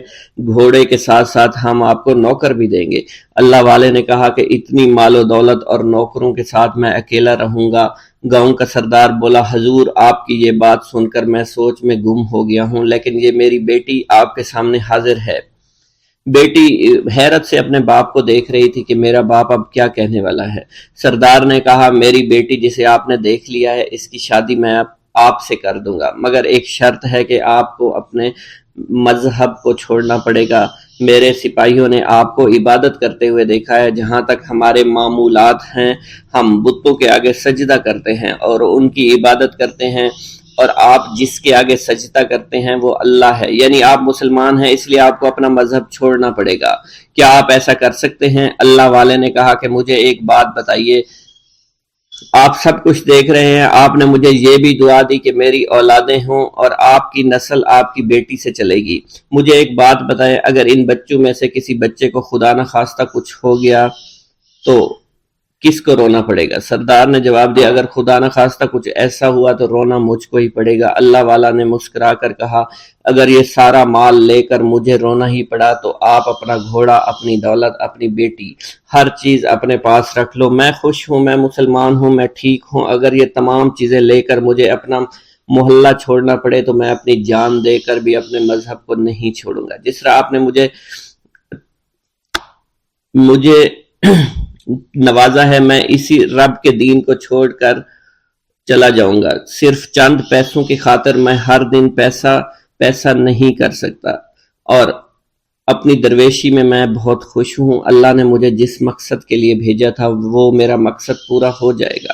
گھوڑے کے ساتھ ساتھ ہم آپ کو نوکر بھی دیں گے۔ اللہ والے نے کہا کہ اتنی مال و دولت اور نوکروں کے ساتھ میں اکیلا رہوں گا؟ گاؤں کا سردار بولا حضور آپ کی یہ بات سن کر میں سوچ میں گم ہو گیا ہوں، لیکن یہ میری بیٹی آپ کے سامنے حاضر ہے۔ بیٹی حیرت سے اپنے باپ کو دیکھ رہی تھی کہ میرا باپ اب کیا کہنے والا ہے۔ سردار نے کہا میری بیٹی جسے آپ نے دیکھ لیا ہے اس کی شادی میں آپ سے کر دوں گا، مگر ایک شرط ہے کہ آپ کو اپنے مذہب کو چھوڑنا پڑے گا۔ میرے سپاہیوں نے آپ کو عبادت کرتے ہوئے دیکھا ہے، جہاں تک ہمارے معمولات ہیں ہم بتوں کے آگے سجدہ کرتے ہیں اور ان کی عبادت کرتے ہیں، اور آپ جس کے آگے سجدہ کرتے ہیں وہ اللہ ہے، یعنی آپ مسلمان ہیں، اس لیے آپ کو اپنا مذہب چھوڑنا پڑے گا۔ کیا آپ ایسا کر سکتے ہیں؟ اللہ والے نے کہا کہ مجھے ایک بات بتائیے، آپ سب کچھ دیکھ رہے ہیں، آپ نے مجھے یہ بھی دعا دی کہ میری اولادیں ہوں اور آپ کی نسل آپ کی بیٹی سے چلے گی۔ مجھے ایک بات بتائیں، اگر ان بچوں میں سے کسی بچے کو خدا نہ خواستہ کچھ ہو گیا تو کس کو رونا پڑے گا؟ سردار نے جواب دیا اگر خدا نہ خواستہ کچھ ایسا ہوا تو رونا مجھ کو ہی پڑے گا۔ اللہ والا نے مسکرا کر کہا اگر یہ سارا مال لے کر مجھے رونا ہی پڑا تو آپ اپنا گھوڑا، اپنی دولت، اپنی بیٹی، ہر چیز اپنے پاس رکھ لو۔ میں خوش ہوں، میں مسلمان ہوں، میں ٹھیک ہوں۔ اگر یہ تمام چیزیں لے کر مجھے اپنا محلہ چھوڑنا پڑے تو میں اپنی جان دے کر بھی اپنے مذہب کو نہیں چھوڑوں گا۔ جس طرح آپ نے مجھے نوازا ہے، میں اسی رب کے دین کو چھوڑ کر چلا جاؤں گا۔ صرف چند پیسوں کی خاطر میں ہر دن پیسہ نہیں کر سکتا، اور اپنی درویشی میں بہت خوش ہوں۔ اللہ نے مجھے جس مقصد کے لیے بھیجا تھا وہ میرا مقصد پورا ہو جائے گا۔